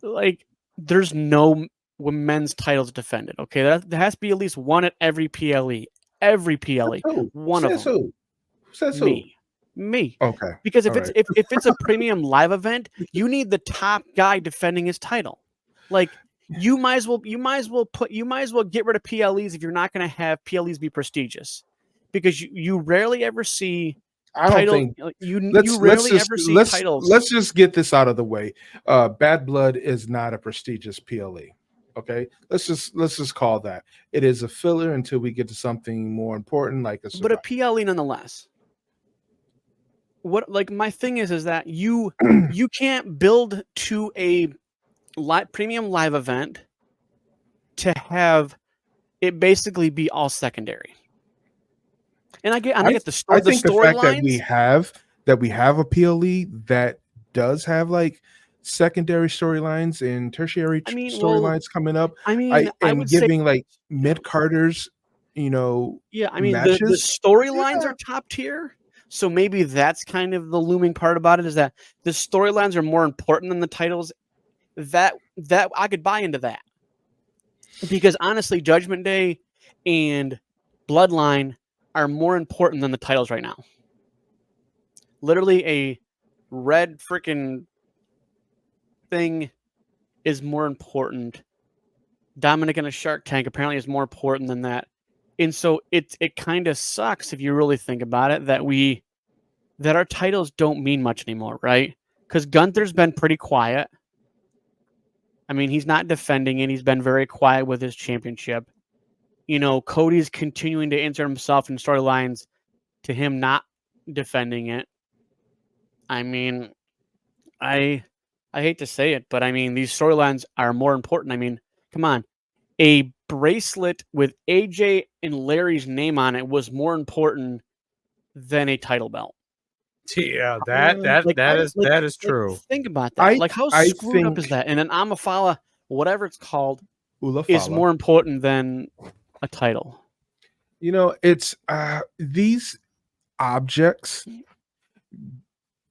like there's no men's titles defended. Okay, there has to be at least one at every PLE. Every PLE, Who? one of Says them. who? Says who? Me. Okay. Because if All it's right. if it's a premium live event, you need the top guy defending his title. Like you might as well get rid of PLEs if you're not going to have PLEs be prestigious, because you rarely ever see I don't title. think You rarely ever see titles. let's just get this out of the way. Bad Blood is not a prestigious PLE. Okay, let's just call that it is a filler until we get to something more important like a but a survivor. PLE nonetheless. What like my thing is that you can't build to a premium live event to have it basically be all secondary. And I get the I story the think the fact that we storylines. have a PLE that does have like secondary storylines and tertiary I mean, well, storylines coming up, I I mean, I and would say, giving like yeah, mid Carters, yeah. I mean, the matches. storylines Yeah, are top tier, so maybe that's kind of the looming part about it is that the storylines are more important than the titles. That I could buy into that because honestly, Judgment Day and Bloodline are more important than the titles right now. Literally, a red freaking thing is more important. Dominic and a Shark Tank apparently is more important than that. And so it kind of sucks if you really think about it that our titles don't mean much anymore, right? Because Gunther's been pretty quiet. I mean, he's not defending it. He's been very quiet with his championship. Cody's continuing to insert himself in storylines to him not defending it. I mean, I I hate to say it, but I mean, these storylines are more important. I mean, come on. A bracelet with AJ and Larry's name on it was more important than a title belt. Yeah, that is true. Think about that. I Like, how I screwed up is think that? And an Amafala, whatever it's called, is Ulafala. more important than a title. It's these objects,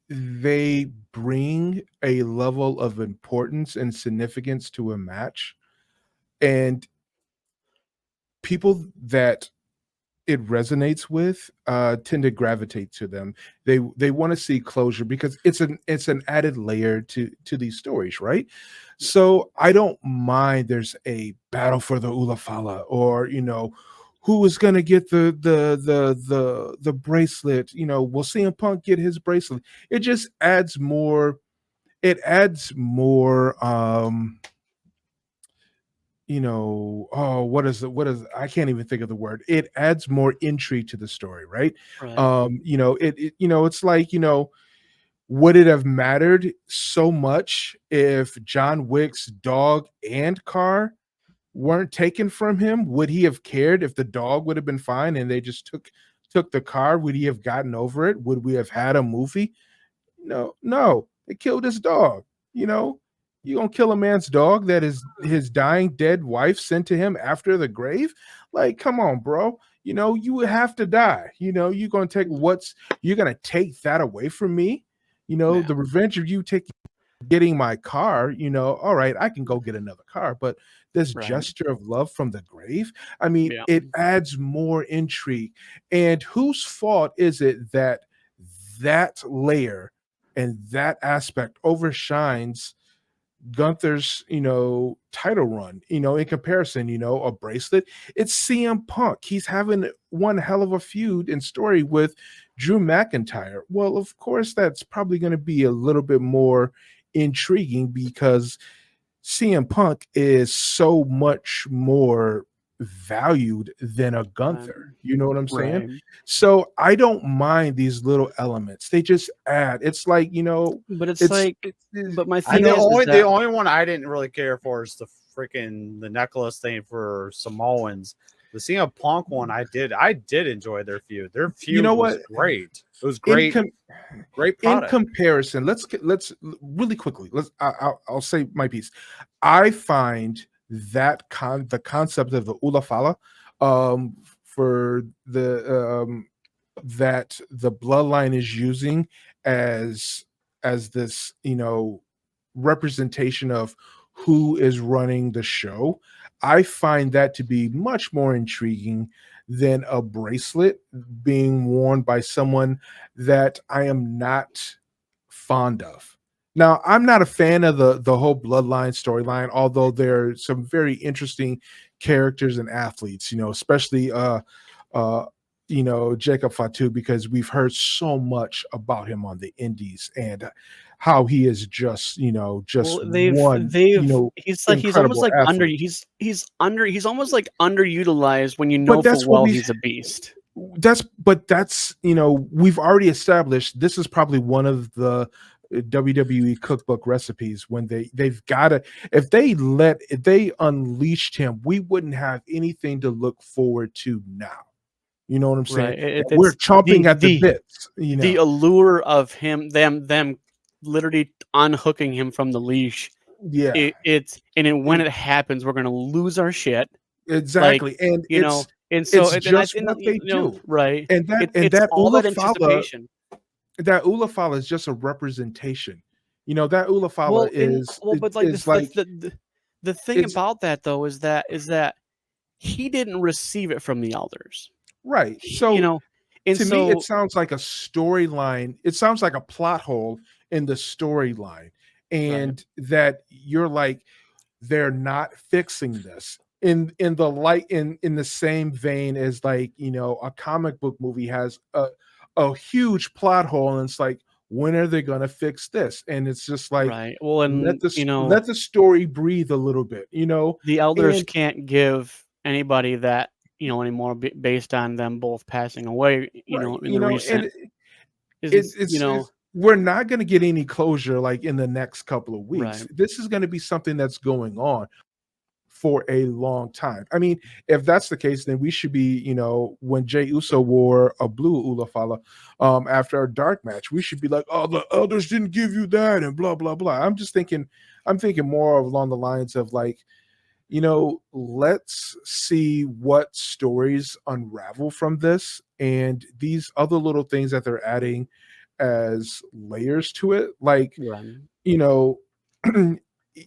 they bring a level of importance and significance to a match, and people that it resonates with tend to gravitate to them. They want to see closure because it's an added layer to these stories, right? So I don't mind there's a battle for the Ulafala, or who is going to get the bracelet. Will CM Punk get his bracelet? It just adds more. It adds more. Oh, I can't even think of the word. It adds more intrigue to the story, right? Right. It's like, would it have mattered so much if John Wick's dog and car weren't taken from him? Would he have cared if the dog would have been fine and they just took the car? Would he have gotten over it? Would we have had a movie? No, no. They killed his dog. You know, you gonna kill a man's dog that is his dying dead wife sent to him after the grave? Like, come on, bro. You would have to die. You're gonna take that away from me. Yeah. The revenge of you getting my car, all right, I can go get another car, but this Right. gesture of love from the grave, I mean, Yeah. it adds more intrigue. And whose fault is it that that layer and that aspect overshines Gunther's, title run, in comparison, a bracelet? It's CM Punk. He's having one hell of a feud and story with Drew McIntyre. Well, of course, that's probably going to be a little bit more intriguing because CM Punk is so much more valued than a Gunther. You know what I'm saying? Right. So I don't mind these little elements. They just add. It's like, But it's it's like, but my And thing the is only that the only one I didn't really care for is the necklace thing for Samoans. The CM Punk one I did enjoy their feud. Their feud know was what? great. It was in great, com- great in product. comparison, let's really quickly. I'll say my piece. I find that the concept of the Ulafala, for the that the bloodline is using as this representation of who is running the show. I find that to be much more intriguing than a bracelet being worn by someone that I am not fond of. Now, I'm not a fan of the whole bloodline storyline, although there are some very interesting characters and athletes, especially Jacob Fatu, because we've heard so much about him on the indies and how he is just Well, they've one he's like he's almost incredible like athlete. he's almost like underutilized when you know But full that's what well we he's a beast. that's we've already established this is probably one of the WWE cookbook recipes. When they've got to, if they unleashed him, we wouldn't have anything to look forward to now. You know what I'm saying? Right. We're It's chomping at the bits. the allure of them literally unhooking him from the leash. Yeah, When it happens, we're gonna lose our shit. exactly. And You know, and it's so just what they do. right? And It's that all that anticipation. Ulafala is just a representation. That Ulafala But like is like the thing it's about that though is that he didn't receive it from the elders. right. So And to so me, it sounds like a storyline. It sounds like a plot hole in the storyline, and that you're like, they're not fixing this in the same vein as like a comic book movie has a huge plot hole, and it's like, when are they going to fix this? And it's just like, right. Well, and let the story breathe a little bit, the elders and can't give anybody that anymore based on them both passing away. In the recent, and it's we're not going to get any closure like in the next couple of weeks. Right. This is going to be something that's going on for a long time. I mean, if that's the case, then we should be, when Jey Uso wore a blue Ulafala after a dark match, we should be like, oh, the elders didn't give you that and blah, blah, blah. I'm thinking more along the lines of like, let's see what stories unravel from this, and these other little things that they're adding as layers to it. Like,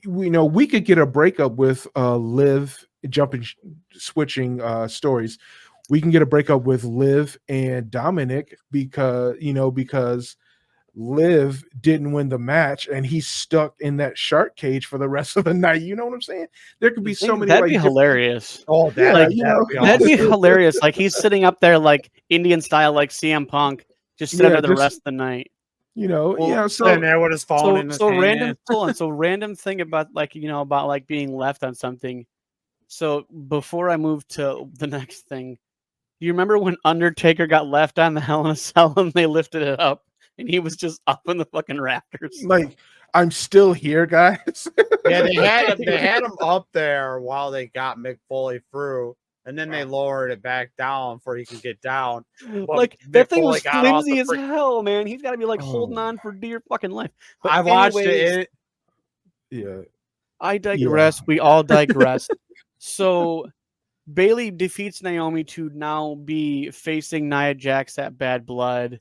we could get a breakup with Liv switching stories. We can get a breakup with Liv and Dominic because Liv didn't win the match and he's stuck in that shark cage for the rest of the night. You know what I'm saying? There could be so many. That'd be hilarious. Oh, that'd be awesome. hilarious. Like he's sitting up there like Indian style, like CM Punk, just sitting there the rest of the night. So and there with his phone in his hand. random thing about about being left on something. So before I move to the next thing, do you remember when Undertaker got left on the Hell in a Cell and they lifted it up and he was just up in the fucking rafters? Like, I'm still here, guys. Yeah, they had him up there while they got Mick Foley through. And then they lowered it back down before he could get down. But like Mick that thing Foley was got off flimsy the as hell, man. He's got to be like holding on for dear fucking life. But I watched it. Yeah. I digress. We all digress. So Bayley defeats Naomi to now be facing Nia Jax at Bad Blood.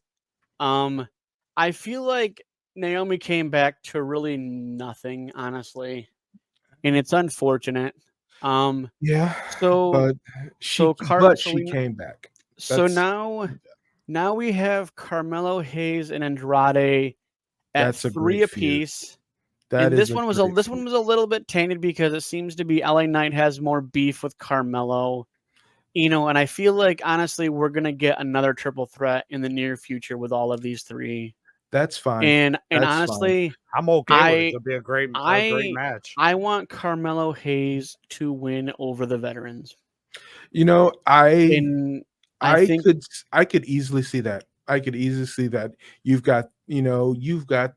I feel like Naomi came back to really nothing, honestly, and it's unfortunate. Yeah. So she came back. So now we have Carmelo Hayes and Andrade at 3 apiece. And this one was a little bit tainted because it seems to be LA Knight has more beef with Carmelo. And I feel like honestly we're gonna get another triple threat in the near future with all of these three. That's fine. And That's honestly, fine. I'm okay with it. It'll be a great match. I want Carmelo Hayes to win over the veterans. I could easily see that. I could easily see that. You've got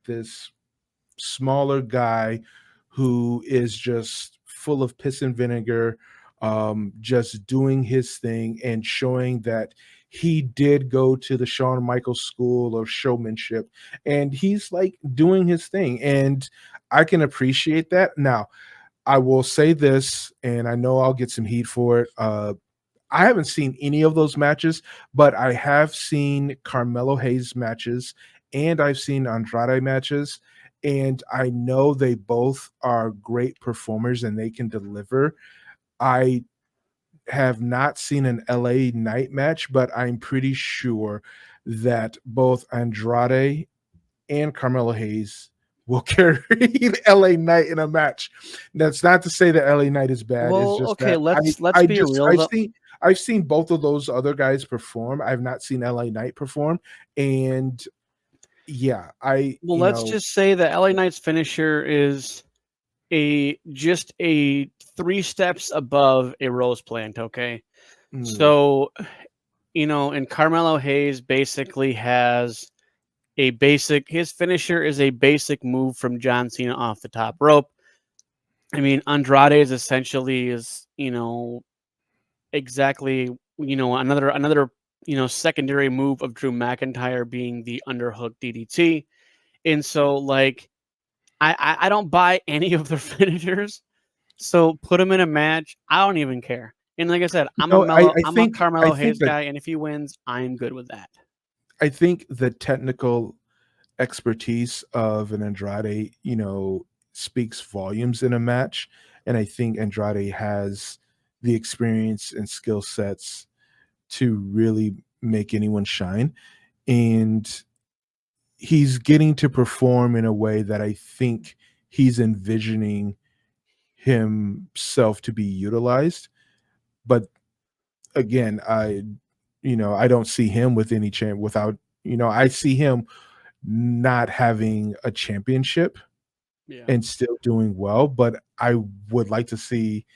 this smaller guy who is just full of piss and vinegar, just doing his thing and showing that he did go to the Shawn Michaels school of showmanship, and he's like doing his thing, and I can appreciate that. Now, I will say this, and I know I'll get some heat for it. I haven't seen any of those matches, but I have seen Carmelo Hayes matches, and I've seen Andrade matches, and I know they both are great performers and they can deliver. I have not seen an LA Knight match, but I'm pretty sure that both Andrade and Carmelo Hayes will carry LA Knight in a match. That's not to say that LA Knight is bad. Well, it's just okay, that let's be real. I've seen both of those other guys perform. I've not seen LA Knight perform, and yeah, Well, let's just say that LA Knight's finisher is just a 3 steps above a rose plant, okay? So, and Carmelo Hayes basically has his finisher is a basic move from John Cena off the top rope. I mean, Andrade is essentially exactly, another, secondary move of Drew McIntyre being the underhook DDT. And so, like, I don't buy any of their finishers. So put him in a match. I don't even care. And like I said, I'm a Carmelo Hayes guy, and if he wins, I'm good with that. I think the technical expertise of an Andrade, speaks volumes in a match. And I think Andrade has the experience and skill sets to really make anyone shine. And he's getting to perform in a way that I think he's envisioning himself to be utilized. But again, I don't see him with any champ without, I see him not having a championship and still doing well. But I would like to see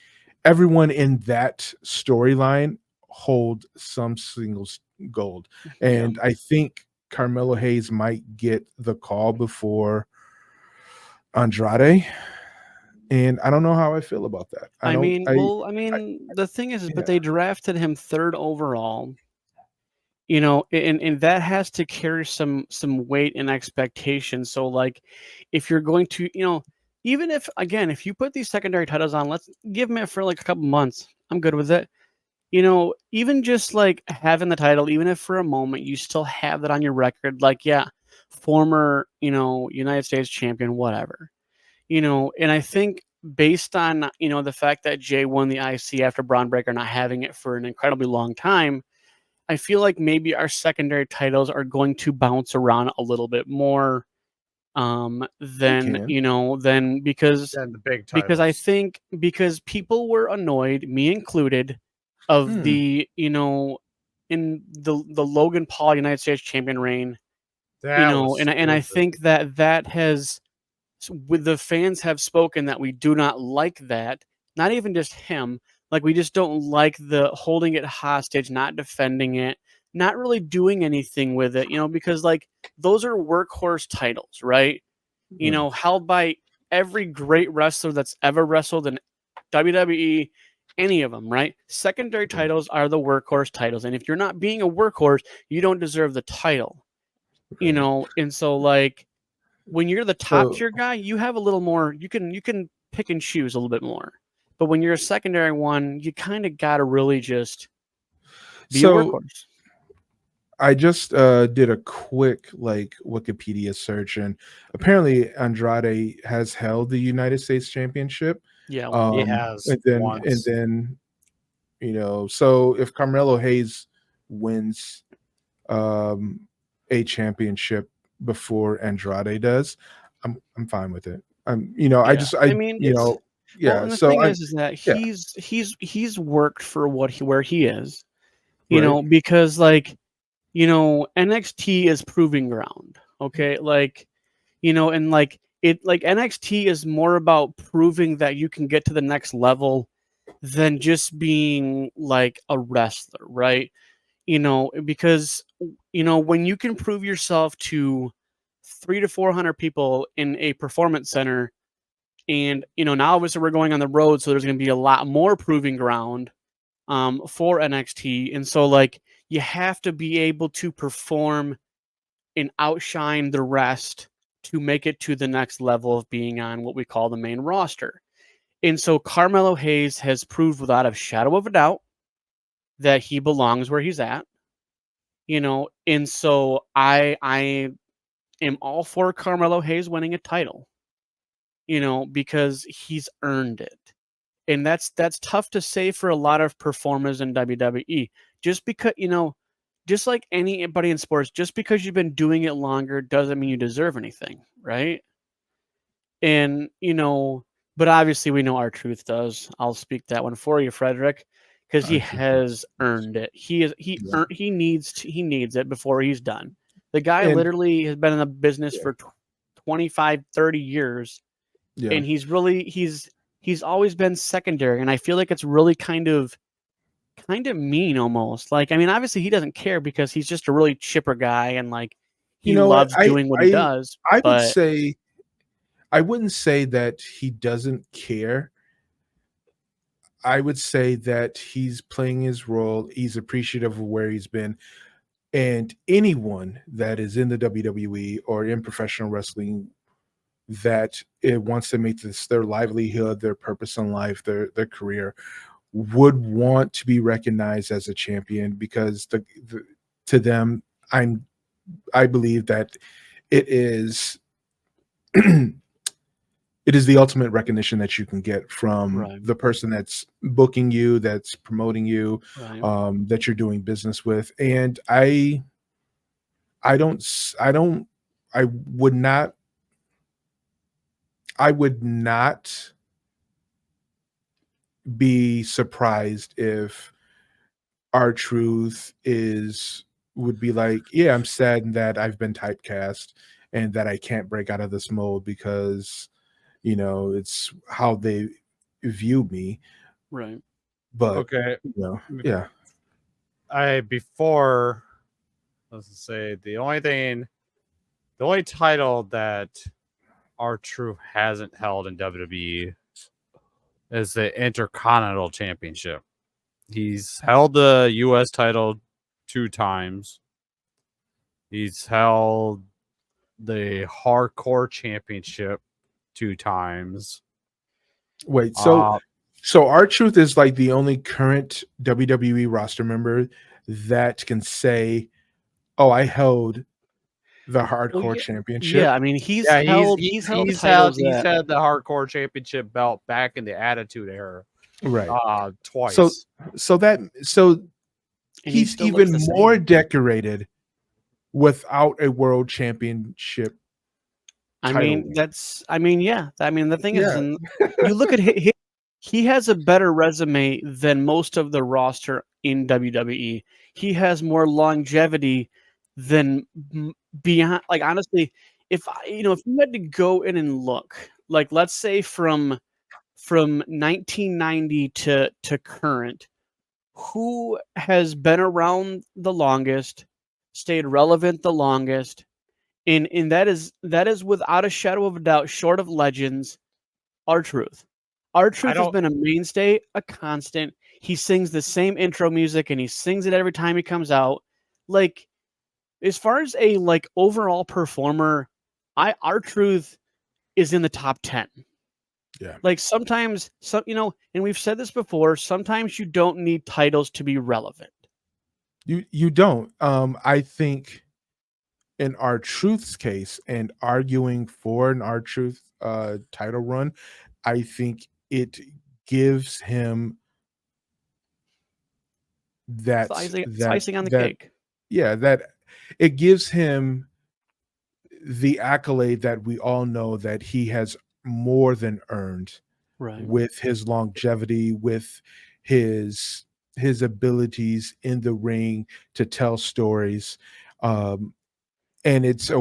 everyone in that storyline hold some singles gold. And I think Carmelo Hayes might get the call before Andrade. And I don't know how I feel about that. The thing is, but they drafted him 3rd overall. And that has to carry some weight and expectation. So, like, if you're going to, even if you put these secondary titles on, let's give him it for like a couple months. I'm good with it. Even just like having the title, even if for a moment you still have that on your record, like, yeah, former, United States champion, whatever. And I think based on, the fact that Jay won the IC after Braun Breaker not having it for an incredibly long time, I feel like maybe our secondary titles are going to bounce around a little bit more than because the big titles. Because I think people were annoyed, me included, of the in the Logan Paul United States champion reign. And I think that has, with the fans have spoken that we do not like that. Not even just him, like, we just don't like the holding it hostage, not defending it, not really doing anything with it, because, like, those are workhorse titles, right? Held by every great wrestler that's ever wrestled in WWE, any of them, right? Secondary titles are the workhorse titles. And if you're not being a workhorse, you don't deserve the title, And so, like, when you're the top tier guy, you have a little more, you can pick and choose a little bit more. But when you're a secondary one, you kind of got to really just be a workhorse. I just did a quick Wikipedia search, and apparently Andrade has held the United States Championship. Yeah, he has. And then so if Carmelo Hayes wins a championship before Andrade does, I'm fine with it. The thing is that he's worked for where he is, because, like, NXT is proving ground. Okay. And like NXT is more about proving that you can get to the next level than just being like a wrestler, right? Because, when you can prove yourself to 300 to 400 people in a performance center, and, now obviously we're going on the road, so there's going to be a lot more proving ground for NXT. And so, like, you have to be able to perform and outshine the rest to make it to the next level of being on what we call the main roster. And so Carmelo Hayes has proved without a shadow of a doubt that he belongs where he's at. And so I am all for Carmelo Hayes winning a title, because he's earned it. And that's tough to say for a lot of performers in WWE. Just because, just like anybody in sports, just because you've been doing it longer doesn't mean you deserve anything, right? And, but obviously we know R-Truth does. I'll speak that one for you, Frederick. because he I think has earned it. Yeah. He needs it before he's done. The guy And- literally has been in the business Yeah. for 25, 30 years, Yeah. and he's always been secondary, and I feel like it's really kind of mean almost. Like, I mean, obviously he doesn't care because he's just a really chipper guy, and like he You know what? loves doing what he does. I would But say I wouldn't say that he doesn't care. I would say that he's playing his role. He's appreciative of where he's been. And anyone that is in the WWE or in professional wrestling that it wants to make this their livelihood, their purpose in life, their career, would want to be recognized as a champion because to them, I believe that it is it is the ultimate recognition that you can get from Right. the person that's booking you, that's promoting you, right. that you're doing business with. And I would not be surprised if R-Truth would be like, yeah, I'm sad that I've been typecast and that I can't break out of this mold because it's how they view me. Right. But Okay. yeah. Let's say the only title that R-Truth hasn't held in WWE is the Intercontinental Championship. He's held the U.S. title 2 times. He's held the Hardcore Championship 2 times. Wait, so R-Truth is like the only current WWE roster member that can say, "Oh, I held the Hardcore yeah, Championship." Yeah, I mean he's Yeah, held titles he's that had the Hardcore Championship belt back in the Attitude Era Right. twice. So and he he's still looks even the more same. decorated without a world championship. I title mean, win. yeah. I mean, the thing is, Yeah. and you look at he has a better resume than most of the roster in WWE. He has more longevity than beyond. Like honestly, if if you had to go in and look, like let's say from 1990 to current, who has been around the longest, stayed relevant the longest, and that is without a shadow of a doubt, short of legends, R-Truth. R-Truth has don't- been a mainstay, a constant. He sings the same intro music and he sings it every time he comes out. Like, as far as a like overall performer, R-Truth is in the top 10. Yeah. Like sometimes and we've said this before, sometimes you don't need titles to be relevant. You don't. I think in R-Truth's case and arguing for an R-Truth title run, I think it gives him that It's icing on the that cake. yeah, that it gives him the accolade that we all know that he has more than earned Right. with his longevity, with his abilities in the ring to tell stories. And it's a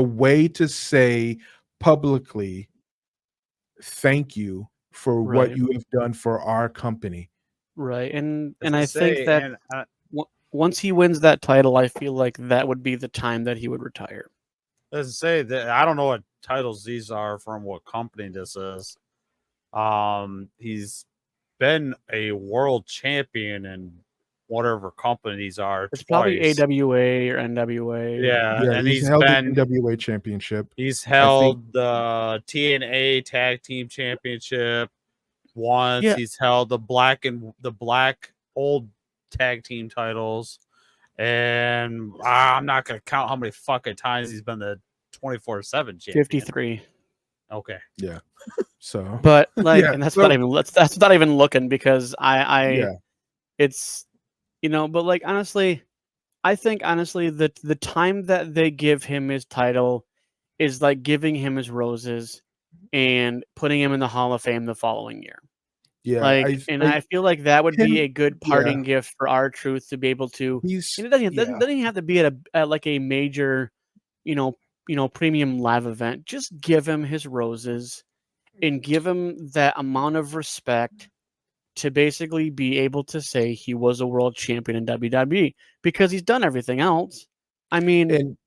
way to say publicly thank you for what Right. you have done for our company. Right. And as I think say, that and, once he wins that title, I feel like that would be the time that he would retire. as I say that I don't know what titles these are from what company this is. He's been a world champion in whatever company these are It's twice. probably AWA or NWA. Yeah, Yeah, and he's held the NWA championship. he's think- held the TNA Tag Team Championship once. Yeah. He's held the black old tag team titles, and I'm not gonna count how many fucking times he's been the 24/7 champion. 53. Okay, So But like, Yeah, and that's so- not even looking because yeah, it's but like honestly, I think honestly that the time that they give him his title is like giving him his roses and putting him in the Hall of Fame the following year. Yeah, Like, and I feel like that would be him a good yeah, parting gift for R-Truth to be able to, he's and it doesn't yeah. doesn't even have to be at like a major, you know premium live event. Just give him his roses and give him that amount of respect to basically be able to say he was a world champion in WWE because he's done everything else. I mean, And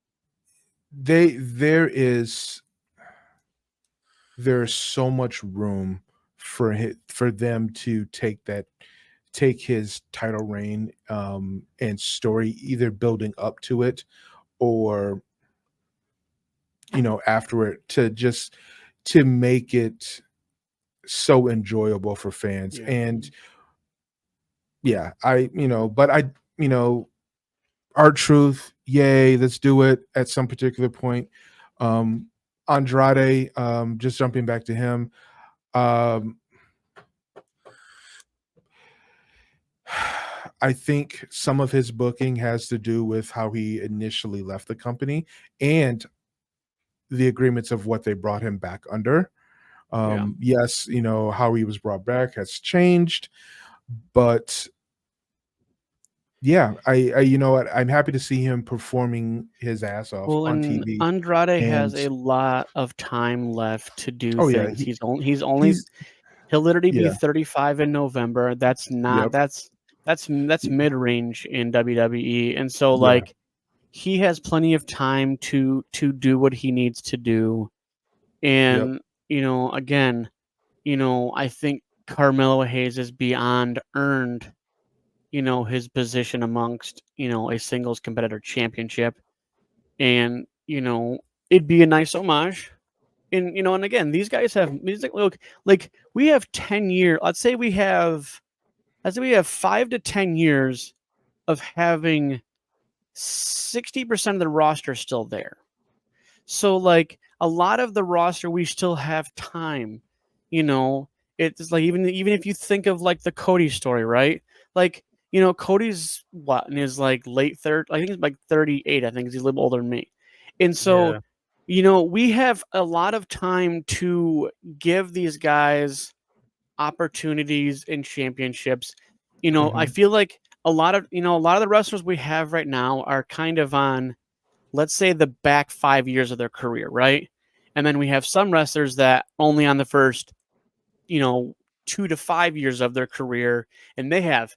there's so much room for them to take his title reign and story, either building up to it or after it, to make it so enjoyable for fans. yeah. And yeah, but you know R-Truth, yay, let's do it at some particular point. um Andrade, just jumping back to him, um I think some of his booking has to do with how he initially left the company and the agreements of what they brought him back under. Yeah. Yes, how he was brought back has changed, but yeah, you know what? I'm happy to see him performing his ass off Well, on and TV. Andrade has And a lot of time left to do oh yeah, things. He's only he's he'll literally be yeah, 35 in November. That's not yep, that's mid-range in WWE. And so yeah, like he has plenty of time to do what he needs to do. yep, And again, I think Carmelo Hayes is beyond earned, his position amongst, a singles competitor championship. And, it'd be a nice homage. And, and again, these guys have music. Like we have 10 years. Let's say we have 5 to 10 years of having 60% of the roster still there. So like a lot of the roster, we still have time. You know, it's like even if you think of like the Cody story, right? Like Cody's what in his like late third. I think he's like 38. I think he's a little older than me, and so Yeah. we have a lot of time to give these guys opportunities and championships. I mhm, feel like a lot of the wrestlers we have right now are kind of on, let's say, the back 5 years of their career, right? And then we have some wrestlers that only on the first, you know, 2 to 5 years of their career, and they have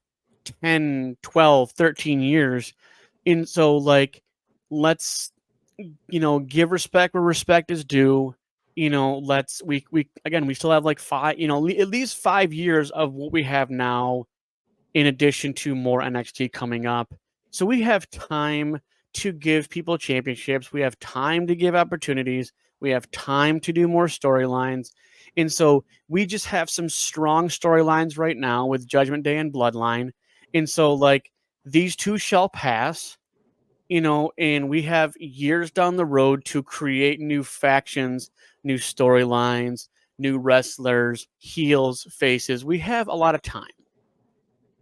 10, 12, 13 years. And so, like, let's, give respect where respect is due. We again, we still have like five, at least 5 years of what we have now, in addition to more NXT coming up. So we have time to give people championships. We have time to give opportunities. We have time to do more storylines. And so we just have some strong storylines right now with Judgment Day and Bloodline. And so, like, these two shall pass, and we have years down the road to create new factions, new storylines, new wrestlers, heels, faces. We have a lot of time.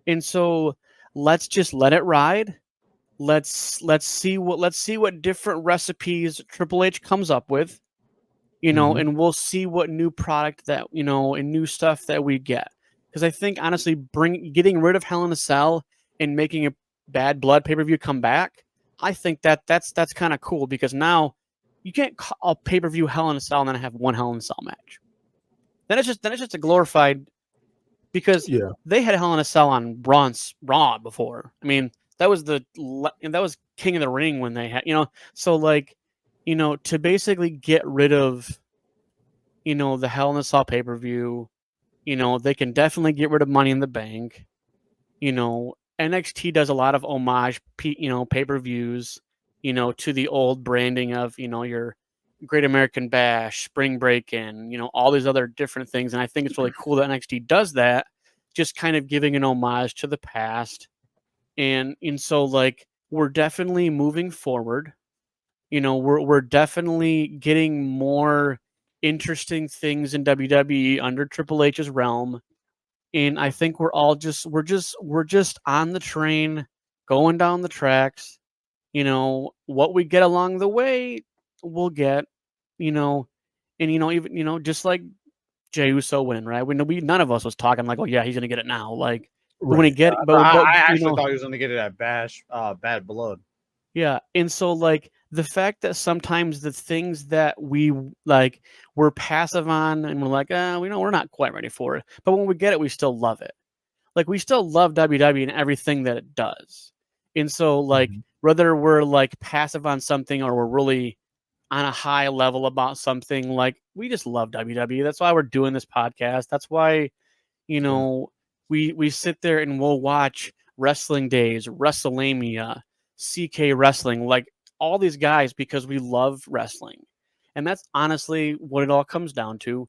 And so let's just let it ride. Let's see what different recipes Triple H comes up with, mhm, and we'll see what new product that, and new stuff that we get. Because I think honestly, getting rid of Hell in a Cell and making a Bad Blood pay-per-view come back, I think that's kind of cool, because now you can't call a pay-per-view Hell in a Cell and then have one Hell in a Cell match. Then it's just a glorified, because yeah, they had Hell in a Cell on Raw before. I mean, that was King of the Ring when they had, so like, to basically get rid of, the Hell in a Cell pay per view, they can definitely get rid of Money in the Bank. NXT does a lot of homage, pay per views, to the old branding of, your Great American Bash, Spring Break, and all these other different things. And I think it's really cool that NXT does that, just kind of giving an homage to the past. And so like we're definitely moving forward. We're definitely getting more interesting things in WWE under Triple H's realm. And I think we're just on the train, going down the tracks. What we get along the way, we'll get, you know, and even, just like Jey Uso winning, right? None of us was talking like, oh yeah, he's gonna get it now. Like when Right. he get, I, but I you actually know, thought he was going to get it at Bad Blood. yeah. And so like the fact that sometimes the things that we like we're passive on and we're like, we know we're not quite ready for it, but when we get it, we still love it. Like we still love WWE and everything that it does. And so like Mhm. whether we're like passive on something or we're really on a high level about something, like we just love WWE. That's why we're doing this podcast. That's why, you know, we sit there and we'll watch Wrestling Days, WrestleMania, CK Wrestling, like all these guys because we love wrestling. And that's honestly what it all comes down to.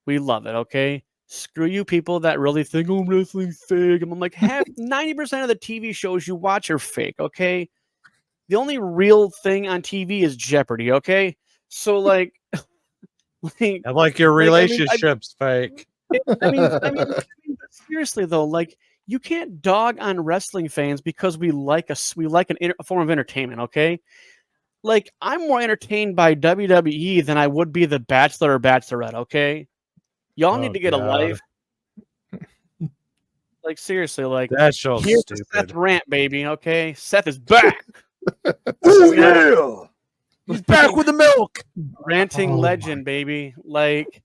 We love it, okay? Screw you people that really think, oh, wrestling's fake. And I'm like, 90% of the TV shows you watch are fake, okay? The only real thing on TV is Jeopardy, okay? So like, like, And like your like relationship's fake. but seriously though, like you can't dog on wrestling fans because we like a form of entertainment, okay? Like I'm more entertained by WWE than I would be The Bachelor or Bachelorette, okay? Y'all need Oh, to get a God. life. Like seriously, like That show's here's the stupid. Seth rant, baby. Okay, Seth is back. Oh yeah, he's back with the milk. Ranting Oh, my legend, baby. Like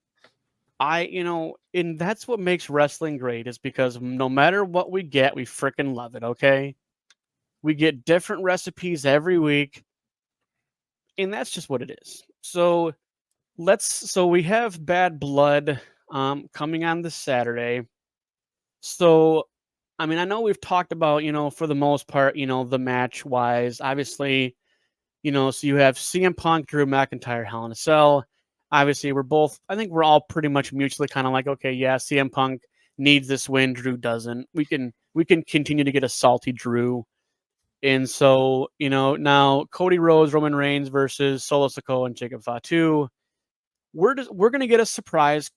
and that's what makes wrestling great is because no matter what we get, we freaking love it. Okay, we get different recipes every week, and that's just what it is. So so we have Bad Blood coming on this Saturday. So I mean, I know we've talked about, for the most part, the match wise, obviously, so you have CM Punk, Drew McIntyre, Hell in a Cell. Obviously, I think we're all pretty much mutually kind of like, okay, yeah, CM Punk needs this win, Drew doesn't. We can continue to get a salty Drew. And so, now Cody Rhodes, Roman Reigns versus Solo Sikoa and Jacob Fatu. We're gonna get a surprise.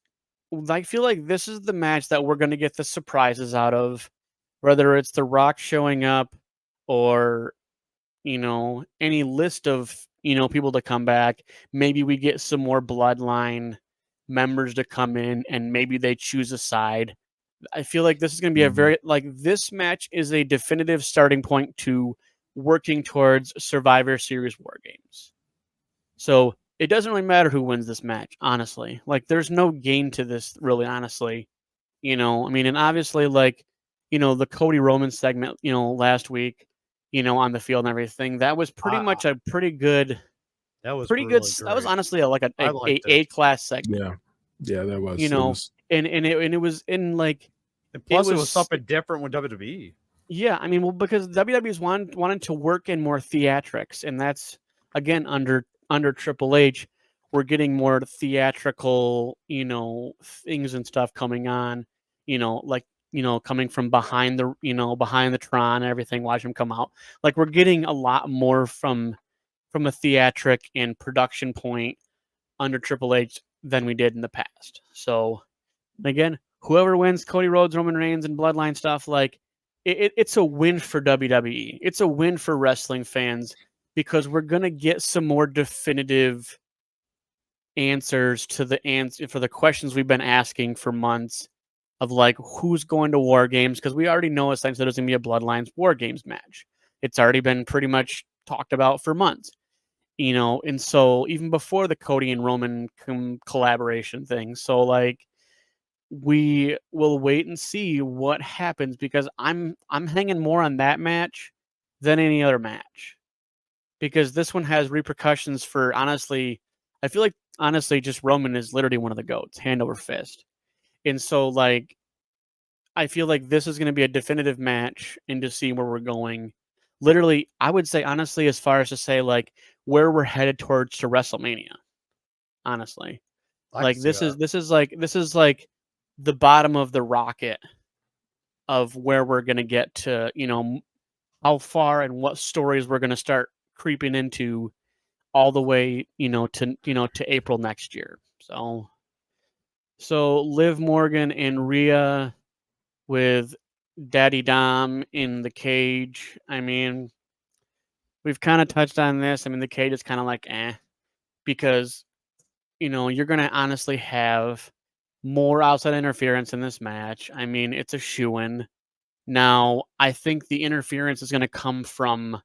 I feel like this is the match that we're gonna get the surprises out of, whether it's The Rock showing up or any list of, people to come back. Maybe we get some more bloodline members to come in and maybe they choose a side. I feel like this is going to be a very, like, this match is a definitive starting point to working towards Survivor Series War Games. So it doesn't really matter who wins this match, honestly. Like, there's no gain to this, really, honestly. And obviously, like, the Cody Roman segment, last week, on the field and everything, that was pretty I- much a pretty good, That was pretty good. really That was great. honestly like I a liked A it. class segment, Yeah, that was. you It know, was and it was in like And plus, it was was something different with WWE. yeah. I mean, well, because WWE's wanted to work in more theatrics, and that's again under Triple H, we're getting more theatrical, things and stuff coming on, like coming from behind the Tron and everything. Watch him come out. Like we're getting a lot more from a theatric and production point under Triple H than we did in the past. So again, whoever wins Cody Rhodes, Roman Reigns, and Bloodline stuff, like it's a win for WWE. It's a win for wrestling fans because we're gonna get some more definitive answers to the answer for the questions we've been asking for months of like who's going to War Games because we already know essentially there's gonna be a Bloodlines War Games match. It's already been pretty much talked about for months. And so even before the Cody and Roman collaboration thing, so like we will wait and see what happens because I'm hanging more on that match than any other match because this one has repercussions for honestly. I feel like honestly, just Roman is literally one of the goats, hand over fist, and so like I feel like this is going to be a definitive match and to see where we're going. Literally, I would say honestly, as far as to say like where we're headed towards to WrestleMania. Honestly, I like can see that. this is like the bottom of the rocket of where we're gonna get to. How far and what stories we're gonna start creeping into all the way, to April next year. So Liv Morgan and Rhea with Daddy Dom in the cage. I mean, we've kind of touched on this. I mean, the cage is kind of like because you're gonna honestly have more outside interference in this match. I mean, it's a shoo-in. Now, I think the interference is going to come from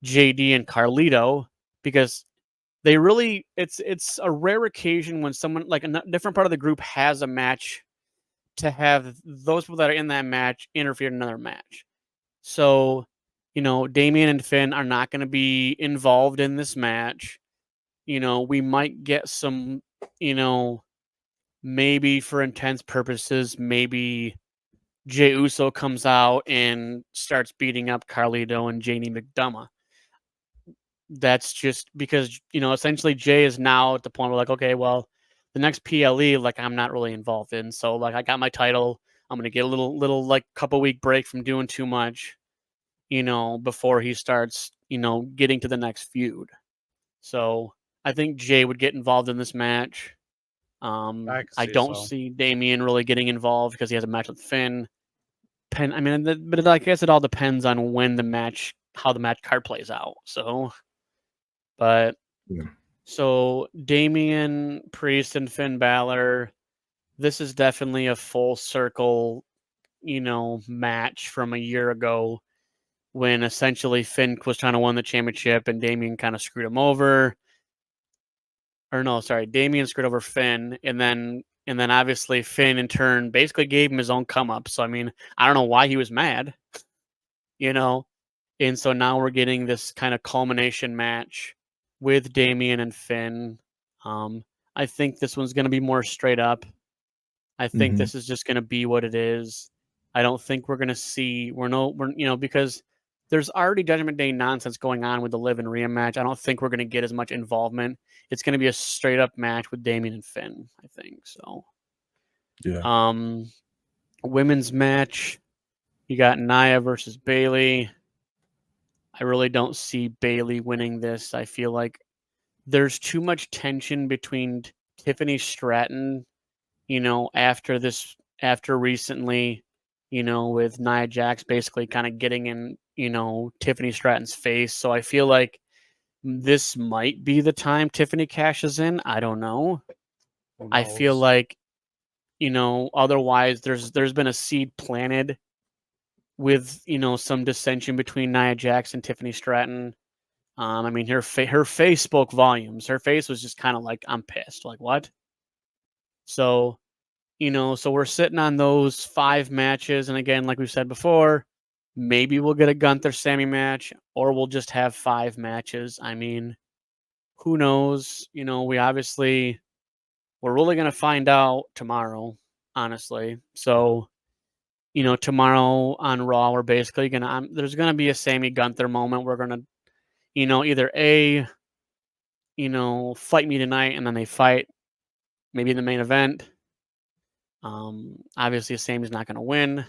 JD and Carlito because they really it's a rare occasion when someone like a different part of the group has a match to have those people that are in that match interfere in another match. So, Damian and Finn are not going to be involved in this match. We might get some, maybe for intense purposes, maybe Jey Uso comes out and starts beating up Carlito and Janie McDonough. That's just because, essentially Jay is now at the point where like, okay, well, the next PLE, like I'm not really involved in. So like I got my title. I'm gonna get a little like couple week break from doing too much, before he starts, getting to the next feud. So I think Jay would get involved in this match. I can I see don't so. see Damian really getting involved because he has a match with Finn. But I guess it all depends on how the match card plays out. So, but Yeah. so Damian Priest and Finn Balor, this is definitely a full circle, match from a year ago when essentially Finn was trying to win the championship and Damian kind of screwed him over. Or no, sorry, Damian screwed over Finn, and then obviously Finn in turn basically gave him his own come up. So I mean, I don't know why he was mad, And so now we're getting this kind of culmination match with Damian and Finn. I think this one's going to be more straight up. I think this is just going to be what it is. I don't think we're going to see because there's already Judgment Day nonsense going on with the Liv and Rhea match. I don't think we're going to get as much involvement. It's going to be a straight up match with Damian and Finn, I think. So, Yeah. Women's match, you got Nia versus Bayley. I really don't see Bayley winning this. I feel like there's too much tension between Tiffany Stratton, after recently, with Nia Jax basically kind of getting in, Tiffany Stratton's face. So I feel like this might be the time Tiffany cashes in. I don't know. Who I feel knows? like, otherwise there's been a seed planted with, some dissension between Nia Jax and Tiffany Stratton. I mean, her face spoke volumes. Her face was just kind of like, I'm pissed. Like, what? So, so we're sitting on those 5 matches. And again, like we've said before, maybe we'll get a Gunther Sammy match or we'll just have 5 matches. I mean, who knows? We're really going to find out tomorrow, honestly. So, tomorrow on Raw, we're basically there's going to be a Sammy Gunther moment. We're going to, either fight me tonight and then they fight maybe in the main event. Obviously, Sammy's not going to win.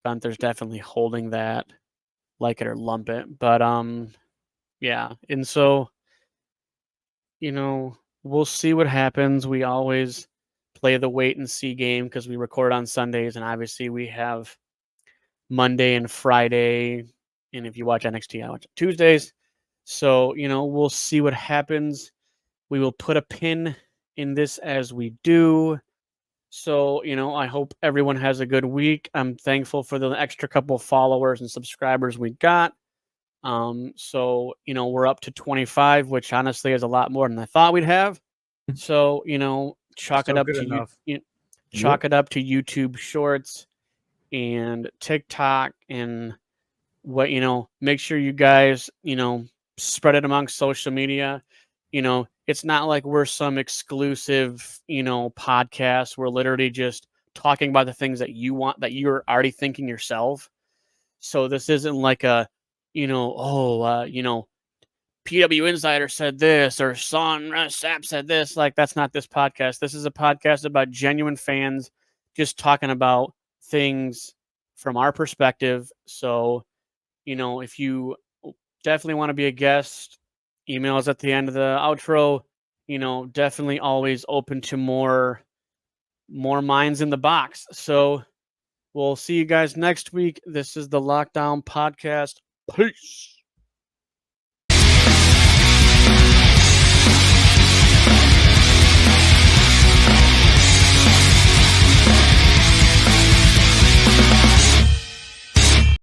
Gunther's definitely holding that, like it or lump it. But yeah, and so we'll see what happens. We always play the wait and see game because we record on Sundays, and obviously we have Monday and Friday. And if you watch NXT, I watch Tuesdays. So we'll see what happens. We will put a pin in this as we do. So, I hope everyone has a good week. I'm thankful for the extra couple of followers and subscribers we got. So, we're up to 25, which honestly is a lot more than I thought we'd have. So, chalk Still it up good to enough. chalk it up to YouTube Shorts and TikTok and what, make sure you guys, spread it amongst social media. It's not like we're some exclusive, podcast. We're literally just talking about the things that you want, that you're already thinking yourself. So this isn't like a, PW Insider said this or Son Sap said this. Like, that's not this podcast. This is a podcast about genuine fans just talking about things from our perspective. So, if you definitely want to be a guest, email us at the end of the outro. Definitely always open to more minds in the box. So we'll see you guys next week. This is the Lockdown Podcast. Peace.